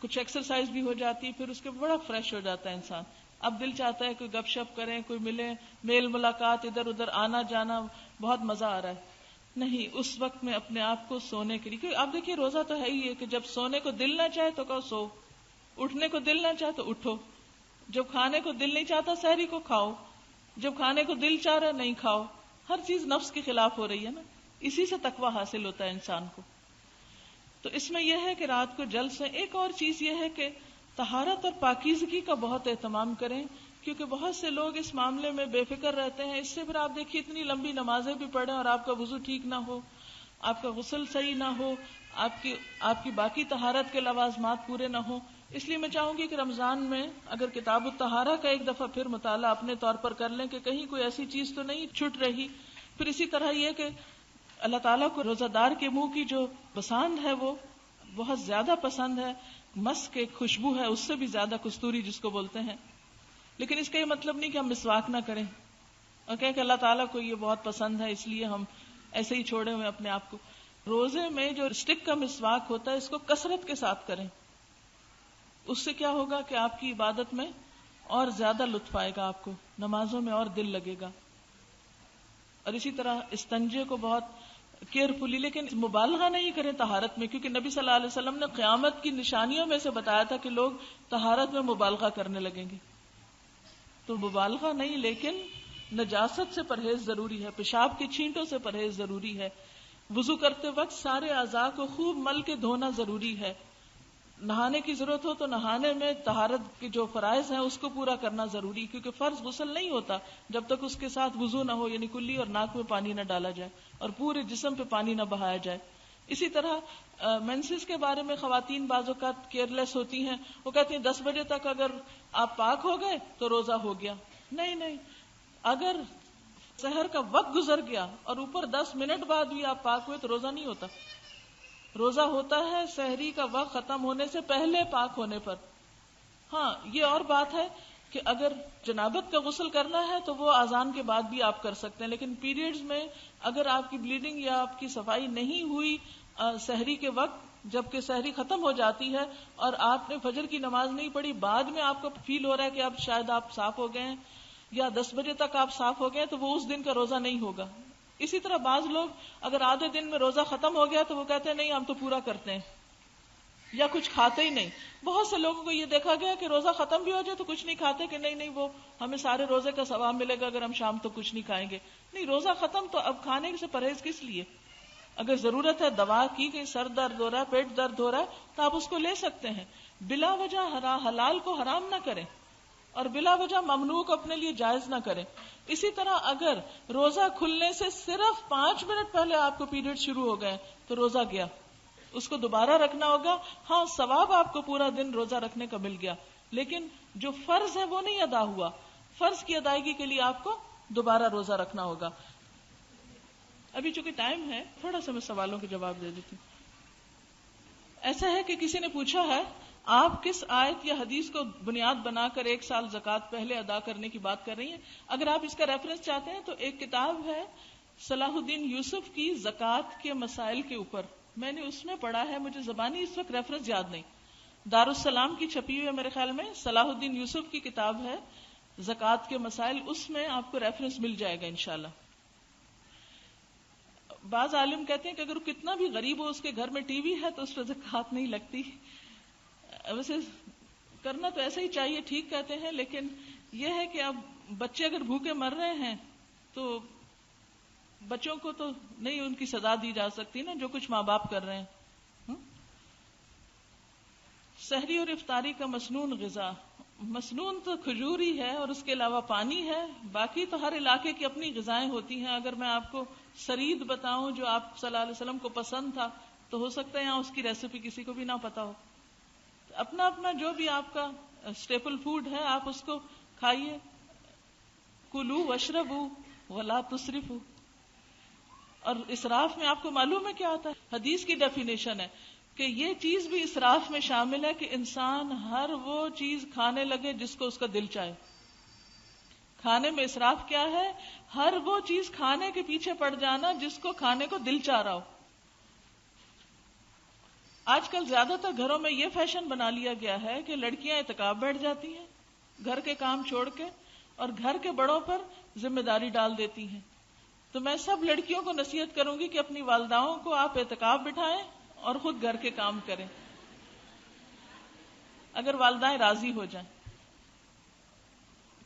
کچھ ایکسرسائز بھی ہو جاتی ہے، پھر اس کے بڑا فریش ہو جاتا ہے انسان. اب دل چاہتا ہے کوئی گپ شپ کریں، کوئی ملے، میل ملاقات، ادھر ادھر آنا جانا، بہت مزہ آ رہا ہے. نہیں، اس وقت میں اپنے آپ کو سونے کے لیے، کیونکہ آپ دیکھیے روزہ تو ہے ہی ہے کہ جب سونے کو دل نہ چاہے تو کہو سو، اٹھنے کو دل نہ چاہے تو اٹھو، جب کھانے کو دل نہیں چاہتا سحری کو کھاؤ، جب کھانے کو دل چاہ رہا نہیں کھاؤ. ہر چیز نفس کے خلاف ہو رہی ہے نا، اسی سے تقویٰ حاصل ہوتا ہے انسان کو. تو اس میں یہ ہے کہ رات کو جلد سے. ایک اور چیز یہ ہے کہ طہارت اور پاکیزگی کا بہت اہتمام کریں، کیونکہ بہت سے لوگ اس معاملے میں بے فکر رہتے ہیں. اس سے پھر آپ دیکھیے اتنی لمبی نمازیں بھی پڑھیں اور آپ کا وضو ٹھیک نہ ہو، آپ کا غسل صحیح نہ ہو، آپ کی باقی طہارت کے لوازمات پورے نہ ہوں. اس لیے میں چاہوں گی کہ رمضان میں اگر کتاب الطہارہ کا ایک دفعہ پھر مطالعہ اپنے طور پر کر لیں کہ کہیں کوئی ایسی چیز تو نہیں چھٹ رہی. پھر اسی طرح یہ کہ اللہ تعالیٰ کو روزہ دار کے منہ کی جو پسند ہے وہ بہت زیادہ پسند ہے. مسک ایک خوشبو ہے، اس سے بھی زیادہ کستوری جس کو بولتے ہیں. لیکن اس کا یہ مطلب نہیں کہ ہم مسواک نہ کریں اور کہیں کہ اللہ تعالیٰ کو یہ بہت پسند ہے اس لیے ہم ایسے ہی چھوڑے ہوئے اپنے آپ کو. روزے میں جو اسٹک کا مسواک ہوتا ہے اس کو کثرت کے ساتھ کریں. اس سے کیا ہوگا کہ آپ کی عبادت میں اور زیادہ لطف آئے گا، آپ کو نمازوں میں اور دل لگے گا. اور اسی طرح استنجے کو بہت کیئرفلی، لیکن مبالغہ نہیں کریں طہارت میں، کیونکہ نبی صلی اللہ علیہ وسلم نے قیامت کی نشانیوں میں سے بتایا تھا کہ لوگ طہارت میں مبالغہ کرنے لگیں گے. تو مبالغہ نہیں، لیکن نجاست سے پرہیز ضروری ہے، پیشاب کی چھینٹوں سے پرہیز ضروری ہے. وضو کرتے وقت سارے اعضاء کو خوب مل کے دھونا ضروری ہے. نہانے کی ضرورت ہو تو نہانے میں طہارت کے جو فرائض ہیں اس کو پورا کرنا ضروری، کیونکہ فرض غسل نہیں ہوتا جب تک اس کے ساتھ وضو نہ ہو، یعنی کلی اور ناک میں پانی نہ ڈالا جائے اور پورے جسم پہ پانی نہ بہایا جائے. اسی طرح مینسز کے بارے میں خواتین بعض اوقات کیئر لیس ہوتی ہیں، وہ کہتی ہیں 10 بجے تک اگر آپ پاک ہو گئے تو روزہ ہو گیا. نہیں، اگر سحر کا وقت گزر گیا اور اوپر 10 منٹ بعد بھی آپ پاک ہوئے تو روزہ نہیں ہوتا. روزہ ہوتا ہے سحری کا وقت ختم ہونے سے پہلے پاک ہونے پر. ہاں یہ اور بات ہے کہ اگر جنابت کا غسل کرنا ہے تو وہ اذان کے بعد بھی آپ کر سکتے ہیں، لیکن پیریڈز میں اگر آپ کی بلیڈنگ یا آپ کی صفائی نہیں ہوئی سحری کے وقت، جبکہ سحری ختم ہو جاتی ہے اور آپ نے فجر کی نماز نہیں پڑھی، بعد میں آپ کو فیل ہو رہا ہے کہ اب شاید آپ صاف ہو گئے ہیں یا 10 بجے تک آپ صاف ہو گئے ہیں، تو وہ اس دن کا روزہ نہیں ہوگا. اسی طرح بعض لوگ اگر آدھے دن میں روزہ ختم ہو گیا تو وہ کہتے ہیں نہیں ہم تو پورا کرتے ہیں، یا کچھ کھاتے ہی نہیں. بہت سے لوگوں کو یہ دیکھا گیا کہ روزہ ختم بھی ہو جائے تو کچھ نہیں کھاتے کہ نہیں وہ ہمیں سارے روزے کا ثواب ملے گا اگر ہم شام تو کچھ نہیں کھائیں گے. نہیں، روزہ ختم تو اب کھانے سے پرہیز کس لیے؟ اگر ضرورت ہے دوا کی، کہیں سر درد ہو رہا ہے، پیٹ درد ہو رہا ہے، تو آپ اس کو لے سکتے ہیں. بلا وجہ حلال کو حرام نہ کریں اور بلا وجہ ممنوع کو اپنے لیے جائز نہ کریں. اسی طرح اگر روزہ کھلنے سے صرف 5 منٹ پہلے آپ کو پیریڈ شروع ہو گئے تو روزہ گیا، اس کو دوبارہ رکھنا ہوگا. ہاں ثواب آپ کو پورا دن روزہ رکھنے کا مل گیا، لیکن جو فرض ہے وہ نہیں ادا ہوا. فرض کی ادائیگی کے لیے آپ کو دوبارہ روزہ رکھنا ہوگا. ابھی چونکہ ٹائم ہے تھوڑا سا میں سوالوں کے جواب دے دیتی ہوں. ایسا ہے کہ کسی نے پوچھا ہے آپ کس آیت یا حدیث کو بنیاد بنا کر 1 سال زکوٰۃ پہلے ادا کرنے کی بات کر رہی ہیں. اگر آپ اس کا ریفرنس چاہتے ہیں تو ایک کتاب ہے صلاح الدین یوسف کی زکوٰۃ کے مسائل کے اوپر، میں نے اس میں پڑھا ہے، مجھے زبانی اس وقت ریفرنس یاد نہیں. دارالسلام کی چھپی ہوئی ہے میرے خیال میں، صلاح الدین یوسف کی کتاب ہے زکوٰۃ کے مسائل، اس میں آپ کو ریفرنس مل جائے گا انشاءاللہ. بعض عالم کہتے ہیں کہ اگر کتنا بھی غریب ہو اس کے گھر میں ٹی وی ہے تو اس پہ زکوٰۃ نہیں لگتی. ویسے کرنا تو ایسا ہی چاہیے، ٹھیک کہتے ہیں، لیکن یہ ہے کہ اب بچے اگر بھوکے مر رہے ہیں تو بچوں کو تو نہیں ان کی سزا دی جا سکتی نا جو کچھ ماں باپ کر رہے ہیں. سحری اور افطاری کا مسنون غذا، مسنون تو کھجور ہی ہے اور اس کے علاوہ پانی ہے، باقی تو ہر علاقے کی اپنی غذائیں ہوتی ہیں. اگر میں آپ کو سرید بتاؤں جو آپ صلی اللہ علیہ وسلم کو پسند تھا تو ہو سکتا ہے یہاں اس کی ریسیپی کسی کو بھی نہ پتا ہو. اپنا اپنا جو بھی آپ کا اسٹیپل فوڈ ہے آپ اس کو کھائیے. کلوا واشربوا ولا تسرفوا. اور اسراف میں آپ کو معلوم ہے کیا آتا ہے؟ حدیث کی ڈیفینیشن ہے کہ یہ چیز بھی اسراف میں شامل ہے کہ انسان ہر وہ چیز کھانے لگے جس کو اس کا دل چاہے. کھانے میں اسراف کیا ہے؟ ہر وہ چیز کھانے کے پیچھے پڑ جانا جس کو کھانے کو دل چاہ رہا ہو. آج کل زیادہ تر گھروں میں یہ فیشن بنا لیا گیا ہے کہ لڑکیاں اعتکاف بیٹھ جاتی ہیں گھر کے کام چھوڑ کے اور گھر کے بڑوں پر ذمہ داری ڈال دیتی ہیں. تو میں سب لڑکیوں کو نصیحت کروں گی کہ اپنی والداؤں کو آپ اعتکاف بٹھائیں اور خود گھر کے کام کریں اگر والدائیں راضی ہو جائیں.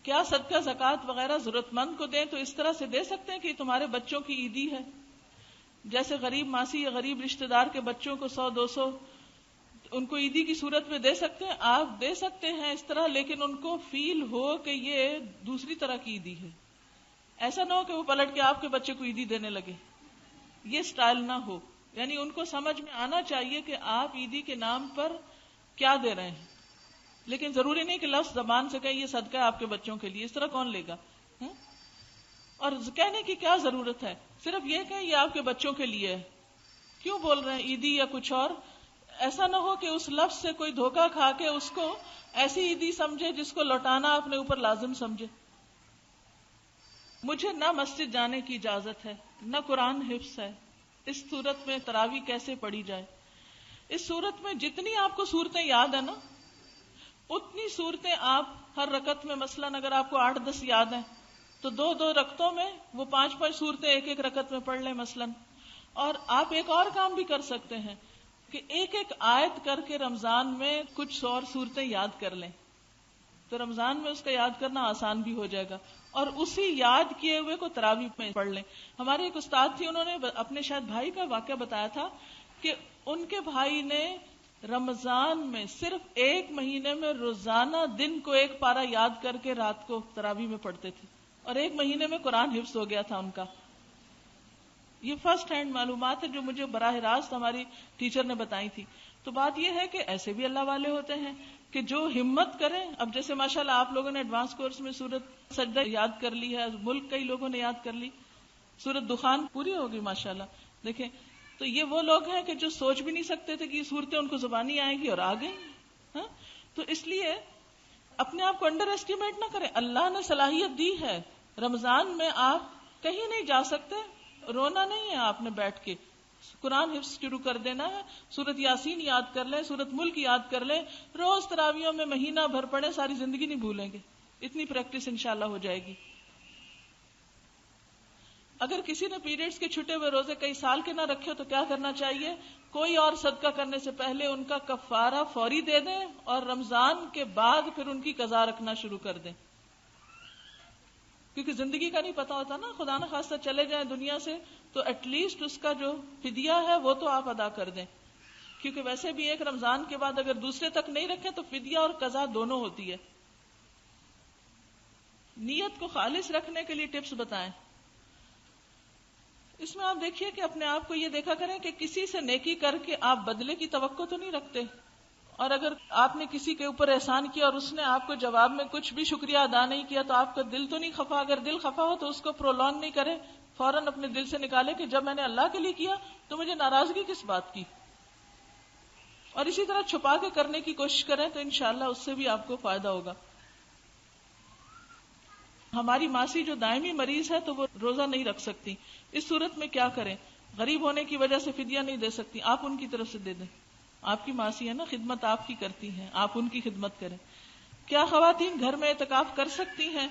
کیا صدقہ زکوٰۃ وغیرہ ضرورت مند کو دیں تو اس طرح سے دے سکتے ہیں کہ تمہارے بچوں کی عیدی ہے، جیسے غریب ماسی یا غریب رشتہ دار کے بچوں کو 100-200 ان کو عیدی کی صورت میں دے سکتے ہیں. آپ دے سکتے ہیں اس طرح، لیکن ان کو فیل ہو کہ یہ دوسری طرح کی عیدی ہے. ایسا نہ ہو کہ وہ پلٹ کے آپ کے بچے کو عیدی دینے لگے، یہ سٹائل نہ ہو. یعنی ان کو سمجھ میں آنا چاہیے کہ آپ عیدی کے نام پر کیا دے رہے ہیں، لیکن ضروری نہیں کہ لفظ زبان سے کہیں یہ صدقہ ہے آپ کے بچوں کے لیے. اس طرح کون لے گا؟ اور کہنے کی کیا ضرورت ہے؟ صرف یہ کہ یہ آپ کے بچوں کے لیے ہے. کیوں بول رہے ہیں عیدی یا کچھ اور؟ ایسا نہ ہو کہ اس لفظ سے کوئی دھوکہ کھا کے اس کو ایسی عیدی سمجھے جس کو لوٹانا اپنے اوپر لازم سمجھے. مجھے نہ مسجد جانے کی اجازت ہے نہ قرآن حفظ ہے، اس صورت میں تراویح کیسے پڑھی جائے؟ اس صورت میں جتنی آپ کو صورتیں یاد ہیں نا اتنی صورتیں آپ ہر رکعت میں، مثلاً اگر آپ کو 8-10 یاد ہیں تو 2-2 رکعتوں میں وہ 5-5 صورتیں ایک رکعت میں پڑھ لیں مثلاً. اور آپ ایک اور کام بھی کر سکتے ہیں کہ ایک آیت کر کے رمضان میں کچھ اور صورتیں یاد کر لیں تو رمضان میں اس کا یاد کرنا آسان بھی ہو جائے گا، اور اسی یاد کیے ہوئے کو تراویح میں پڑھ لیں. ہمارے ایک استاد تھی، انہوں نے اپنے شاید بھائی کا واقعہ بتایا تھا کہ ان کے بھائی نے رمضان میں صرف 1 مہینے میں روزانہ دن کو 1 پارہ یاد کر کے رات کو تراویح میں پڑھتے تھے، اور 1 مہینے میں قرآن حفظ ہو گیا تھا ان کا. یہ فرسٹ ہینڈ معلومات ہے جو مجھے براہ راست ہماری ٹیچر نے بتائی تھی. تو بات یہ ہے کہ ایسے بھی اللہ والے ہوتے ہیں کہ جو ہمت کریں. اب جیسے ماشاءاللہ آپ لوگوں نے ایڈوانس کورس میں سورت سجدہ یاد کر لی ہے، ملک کئی لوگوں نے یاد کر لی، سورت دخان پوری ہوگی ماشاءاللہ. دیکھیں تو یہ وہ لوگ ہیں کہ جو سوچ بھی نہیں سکتے تھے کہ یہ صورتیں ان کو زبانی آئیں گی اور آ گئی. تو اس لیے اپنے آپ کو انڈر ایسٹیمیٹ نہ کریں. اللہ نے صلاحیت دی ہے. رمضان میں آپ کہیں نہیں جا سکتے, رونا نہیں ہے آپ نے بیٹھ کے, قرآن حفظ شروع کر دینا ہے, سورت یاسین یاد کر لیں, سورت ملک یاد کر لیں, روز تراویحوں میں مہینہ بھر پڑھیں, ساری زندگی نہیں بھولیں گے. اتنی پریکٹس انشاءاللہ ہو جائے گی. اگر کسی نے پیریڈز کے چھٹے ہوئے روزے کئی سال کے نہ رکھے تو کیا کرنا چاہیے؟ کوئی اور صدقہ کرنے سے پہلے ان کا کفارہ فوری دے دیں, اور رمضان کے بعد پھر ان کی قضا رکھنا شروع کر دیں. کیونکہ زندگی کا نہیں پتا ہوتا نا, خدا نہ خواستہ چلے جائیں دنیا سے تو ایٹ لیسٹ اس کا جو فدیہ ہے وہ تو آپ ادا کر دیں. کیونکہ ویسے بھی ایک رمضان کے بعد اگر دوسرے تک نہیں رکھیں تو فدیہ اور قضا دونوں ہوتی ہے. نیت کو خالص رکھنے کے لیے ٹپس بتائیں. اس میں آپ دیکھیے کہ اپنے آپ کو یہ دیکھا کریں کہ کسی سے نیکی کر کے آپ بدلے کی توقع تو نہیں رکھتے, اور اگر آپ نے کسی کے اوپر احسان کیا اور اس نے آپ کو جواب میں کچھ بھی شکریہ ادا نہیں کیا تو آپ کا دل تو نہیں خفا. اگر دل خفا ہو تو اس کو پرولونگ نہیں کریں, فوراً اپنے دل سے نکالے کہ جب میں نے اللہ کے لیے کیا تو مجھے ناراضگی کس بات کی. اور اسی طرح چھپا کے کرنے کی کوشش کریں تو انشاءاللہ اس سے بھی آپ کو فائدہ ہوگا. ہماری ماسی جو دائمی مریض ہے تو وہ روزہ نہیں رکھ سکتی, اس صورت میں کیا کریں؟ غریب ہونے کی وجہ سے فدیہ نہیں دے سکتی, آپ ان کی طرف سے دے دیں. آپ کی ماسی ہے نا, خدمت آپ کی کرتی ہیں, آپ ان کی خدمت کریں. کیا خواتین گھر میں اعتکاف کر سکتی ہیں؟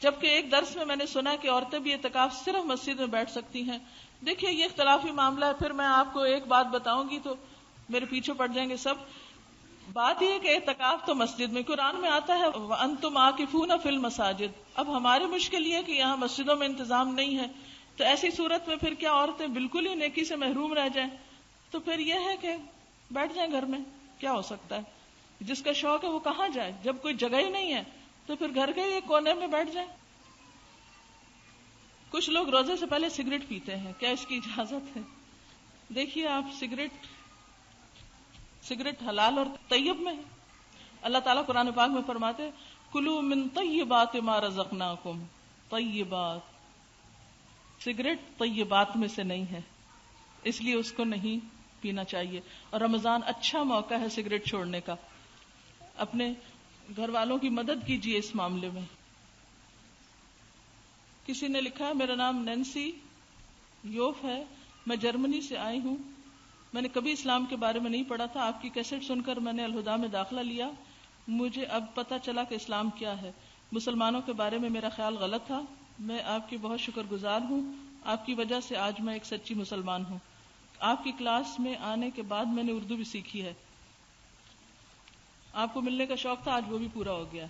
جبکہ ایک درس میں نے سنا کہ عورتیں بھی اعتکاف صرف مسجد میں بیٹھ سکتی ہیں. دیکھیے یہ اختلافی معاملہ ہے, پھر میں آپ کو ایک بات بتاؤں گی تو میرے پیچھے پڑ جائیں گے سب. بات یہ کہ اعتکاف تو مسجد میں, قرآن میں آتا ہے وَأَنْتُمْ عَاكِفُونَ فِي الْمَسَاجِدِ. اب ہمارے مشکل یہ کہ یہاں مسجدوں میں انتظام نہیں ہے, تو ایسی صورت میں پھر کیا عورتیں بالکل ہی نیکی سے محروم رہ جائیں؟ تو پھر یہ ہے کہ بیٹھ جائیں گھر میں, کیا ہو سکتا ہے. جس کا شوق ہے وہ کہاں جائے, جب کوئی جگہ ہی نہیں ہے تو پھر گھر کے ایک کونے میں بیٹھ جائیں. کچھ لوگ روزے سے پہلے سگریٹ پیتے ہیں, کیا اس کی اجازت ہے؟ دیکھیے آپ, سگریٹ حلال اور طیب میں ہے. اللہ تعالیٰ قرآن پاک میں فرماتے کلوا من طیبات ما رزقناکم. طیبات, سگریٹ طیبات میں سے نہیں ہے, اس لیے اس کو نہیں پینا چاہیے. اور رمضان اچھا موقع ہے سگریٹ چھوڑنے کا. اپنے گھر والوں کی مدد کیجیے اس معاملے میں. کسی نے لکھا میرا نام نینسی یوف ہے, میں جرمنی سے آئی ہوں. میں نے کبھی اسلام کے بارے میں نہیں پڑھا تھا, آپ کی کیسٹ سن کر میں نے الہدا میں داخلہ لیا. مجھے اب پتہ چلا کہ اسلام کیا ہے. مسلمانوں کے بارے میں میرا خیال غلط تھا. میں آپ کی بہت شکر گزار ہوں, آپ کی وجہ سے آج میں ایک سچی مسلمان ہوں. آپ کی کلاس میں آنے کے بعد میں نے اردو بھی سیکھی ہے. آپ کو ملنے کا شوق تھا, آج وہ بھی پورا ہو گیا.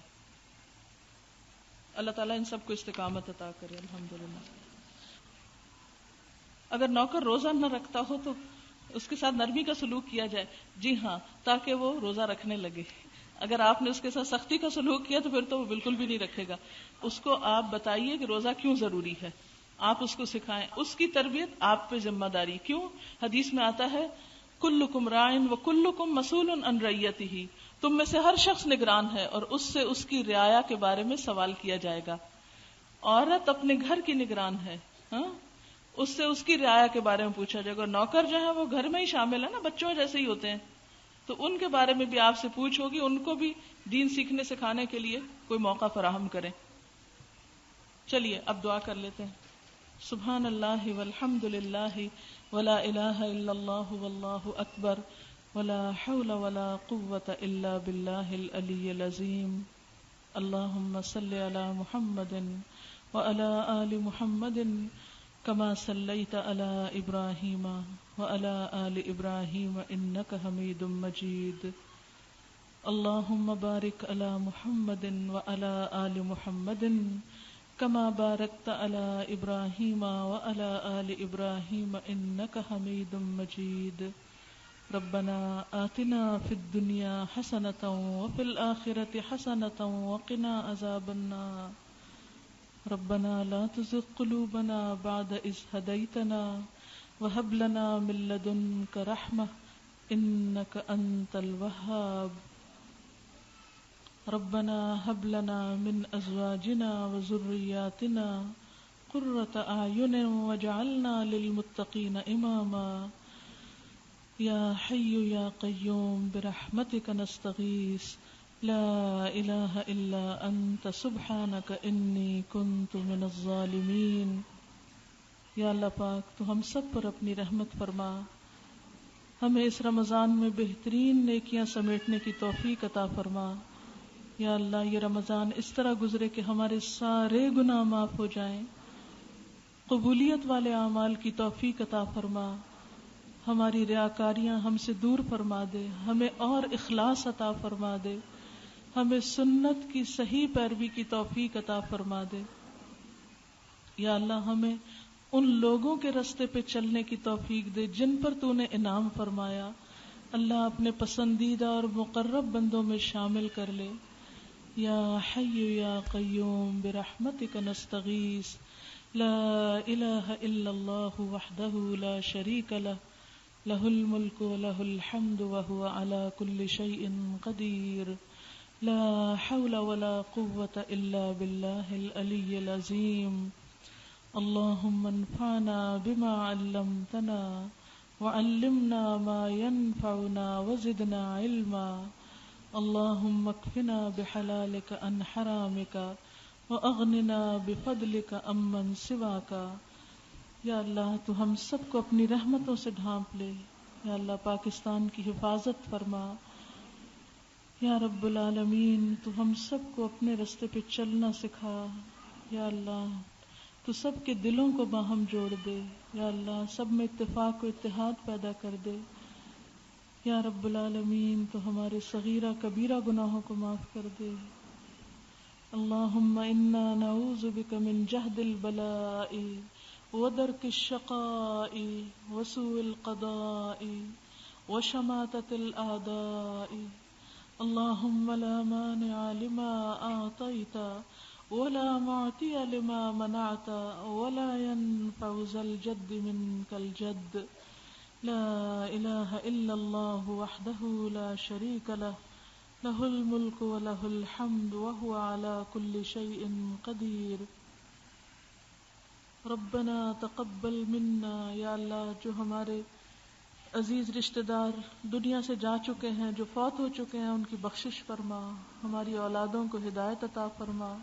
اللہ تعالیٰ ان سب کو استقامت عطا کرے. الحمدللہ. اگر نوکر روزہ نہ رکھتا ہو تو اس کے ساتھ نرمی کا سلوک کیا جائے. جی ہاں, تاکہ وہ روزہ رکھنے لگے. اگر آپ نے اس کے ساتھ سختی کا سلوک کیا تو پھر تو وہ بالکل بھی نہیں رکھے گا. اس کو آپ بتائیے کہ روزہ کیوں ضروری ہے, آپ اس کو سکھائیں. اس کی تربیت آپ پہ ذمہ داری. کیوں؟ حدیث میں آتا ہے کلکم راعٍ وکلکم مسئول عن رعیتہ. تم میں سے ہر شخص نگران ہے اور اس سے اس کی رعایا کے بارے میں سوال کیا جائے گا. عورت اپنے گھر کی نگران ہے, ہاں, اس سے اس کی رعایا کے بارے میں پوچھا جائے گا. نوکر جو ہے وہ گھر میں ہی شامل ہے نا, بچوں جیسے ہی ہوتے ہیں, تو ان کے بارے میں بھی آپ سے پوچھ ہوگی. ان کو بھی دین سیکھنے سکھانے کے لیے کوئی موقع فراہم کریں. چلیے اب دعا کر لیتے ہیں. سبحان اللہ والحمد للہ ولا الہ الا اللہ واللہ اکبر ولا حول ولا قوة الا باللہ العلی العظیم. اللہم صل علی محمد وعلى آل محمد كما صليت على إبراهيم وعلى آل إبراهيم إنك حميد مجيد. اللهم بارك على محمد وعلى آل محمد كما باركت على إبراهيم وعلى آل إبراهيم إنك حميد مجيد. ربنا آتنا في الدنيا حسنة وفي الآخرة حسنة وقنا عذاب النار. ربنا لا تزغ قلوبنا بعد إذ هديتنا وهب لنا من لدنك رحمة إنك أنت الوهاب. ربنا هب لنا من أزواجنا وذرياتنا قرة أعين واجعلنا للمتقين إماما. يا حي يا قيوم برحمتك نستغيث لا الہ الا انت سبحانک انی کنت من الظالمین۔ یا اللہ پاک تو ہم سب پر اپنی رحمت فرما، ہمیں اس رمضان میں بہترین نیکیاں سمیٹنے کی توفیق عطا فرما۔ یا اللہ یہ رمضان اس طرح گزرے کہ ہمارے سارے گناہ معاف ہو جائیں، قبولیت والے اعمال کی توفیق عطا فرما، ہماری ریاکاریاں ہم سے دور فرما دے، ہمیں اور اخلاص عطا فرما دے، ہمیں سنت کی صحیح پیروی کی توفیق عطا فرما دے۔ یا اللہ ہمیں ان لوگوں کے رستے پہ چلنے کی توفیق دے جن پر تو نے انعام فرمایا۔ اللہ اپنے پسندیدہ اور مقرب بندوں میں شامل کر لے۔ یا حی یا قیوم برحمتک نستغیث، لا الہ الا اللہ وحدہ لا شریک لہ، لہ الملک ولہ الحمد وہو علی کل شیء قدیر، لا حول ولا قوة الا باللہ العلی العظیم۔ اللہم انفعنا بما علمتنا وعلمنا ما ينفعنا وزدنا علما، اللہم اکفنا بحلالک عن حرامک واغننا بفضلک عمن سواک۔ یا اللہ تو ہم سب کو اپنی رحمتوں سے ڈھانپ لے۔ یا اللہ پاکستان کی حفاظت فرما۔ یا رب العالمین تو ہم سب کو اپنے رستے پہ چلنا سکھا۔ یا اللہ تو سب کے دلوں کو باہم جوڑ دے۔ یا اللہ سب میں اتفاق و اتحاد پیدا کر دے۔ یا رب العالمین تو ہمارے صغیرہ کبیرہ گناہوں کو معاف کر دے۔ اللہم انا نعوذ بک من جہد البلاء ودرک الشقاء وسوء القضاء وشماتة الأعداء، اللہم لا مانع لما أعطیت ولا معطی لما منعت ولا ينفع ذا الجد منك الجد، لا الہ الا اللہ وحدہ لا شریک لہ، لہ الملک ولہ الحمد وہو علی کل شیء قدیر۔ ربنا تقبل منا، یا اللہ جو ہمارے عزیز رشتہ دار دنیا سے جا چکے ہیں، جو فوت ہو چکے ہیں، ان کی بخشش فرما، ہماری اولادوں کو ہدایت عطا فرما۔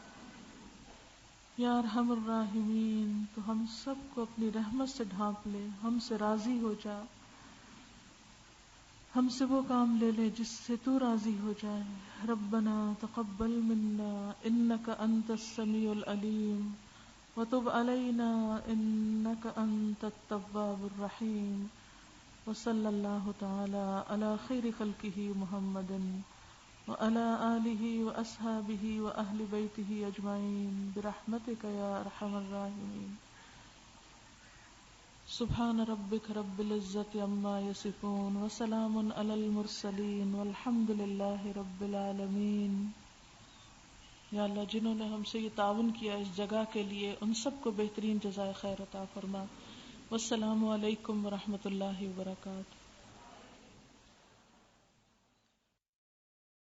یا ارحم الراحمین تو ہم سب کو اپنی رحمت سے ڈھانپ لے، ہم سے راضی ہو جا، ہم سے وہ کام لے لے جس سے تو راضی ہو جائے۔ ربنا تقبل منا انک انت السمیع العلیم وتب علینا انک انت التواب الرحیم، وصلی اللہ تعالی علی خیر خلقہ محمد وعلی آلہ واصحابہ واہل بیتہ اجمعین برحمتک یا ارحم الراحمین۔ سبحان ربک رب العزت عما یصفون وسلام علی المرسلین والحمد للہ رب العالمین۔ یا اللہ جنہوں نے ہم سے یہ تعاون کیا اس جگہ کے لیے ان سب کو بہترین جزائے خیر عطا فرما۔ والسلام علیکم ورحمۃ اللہ وبرکاتہ۔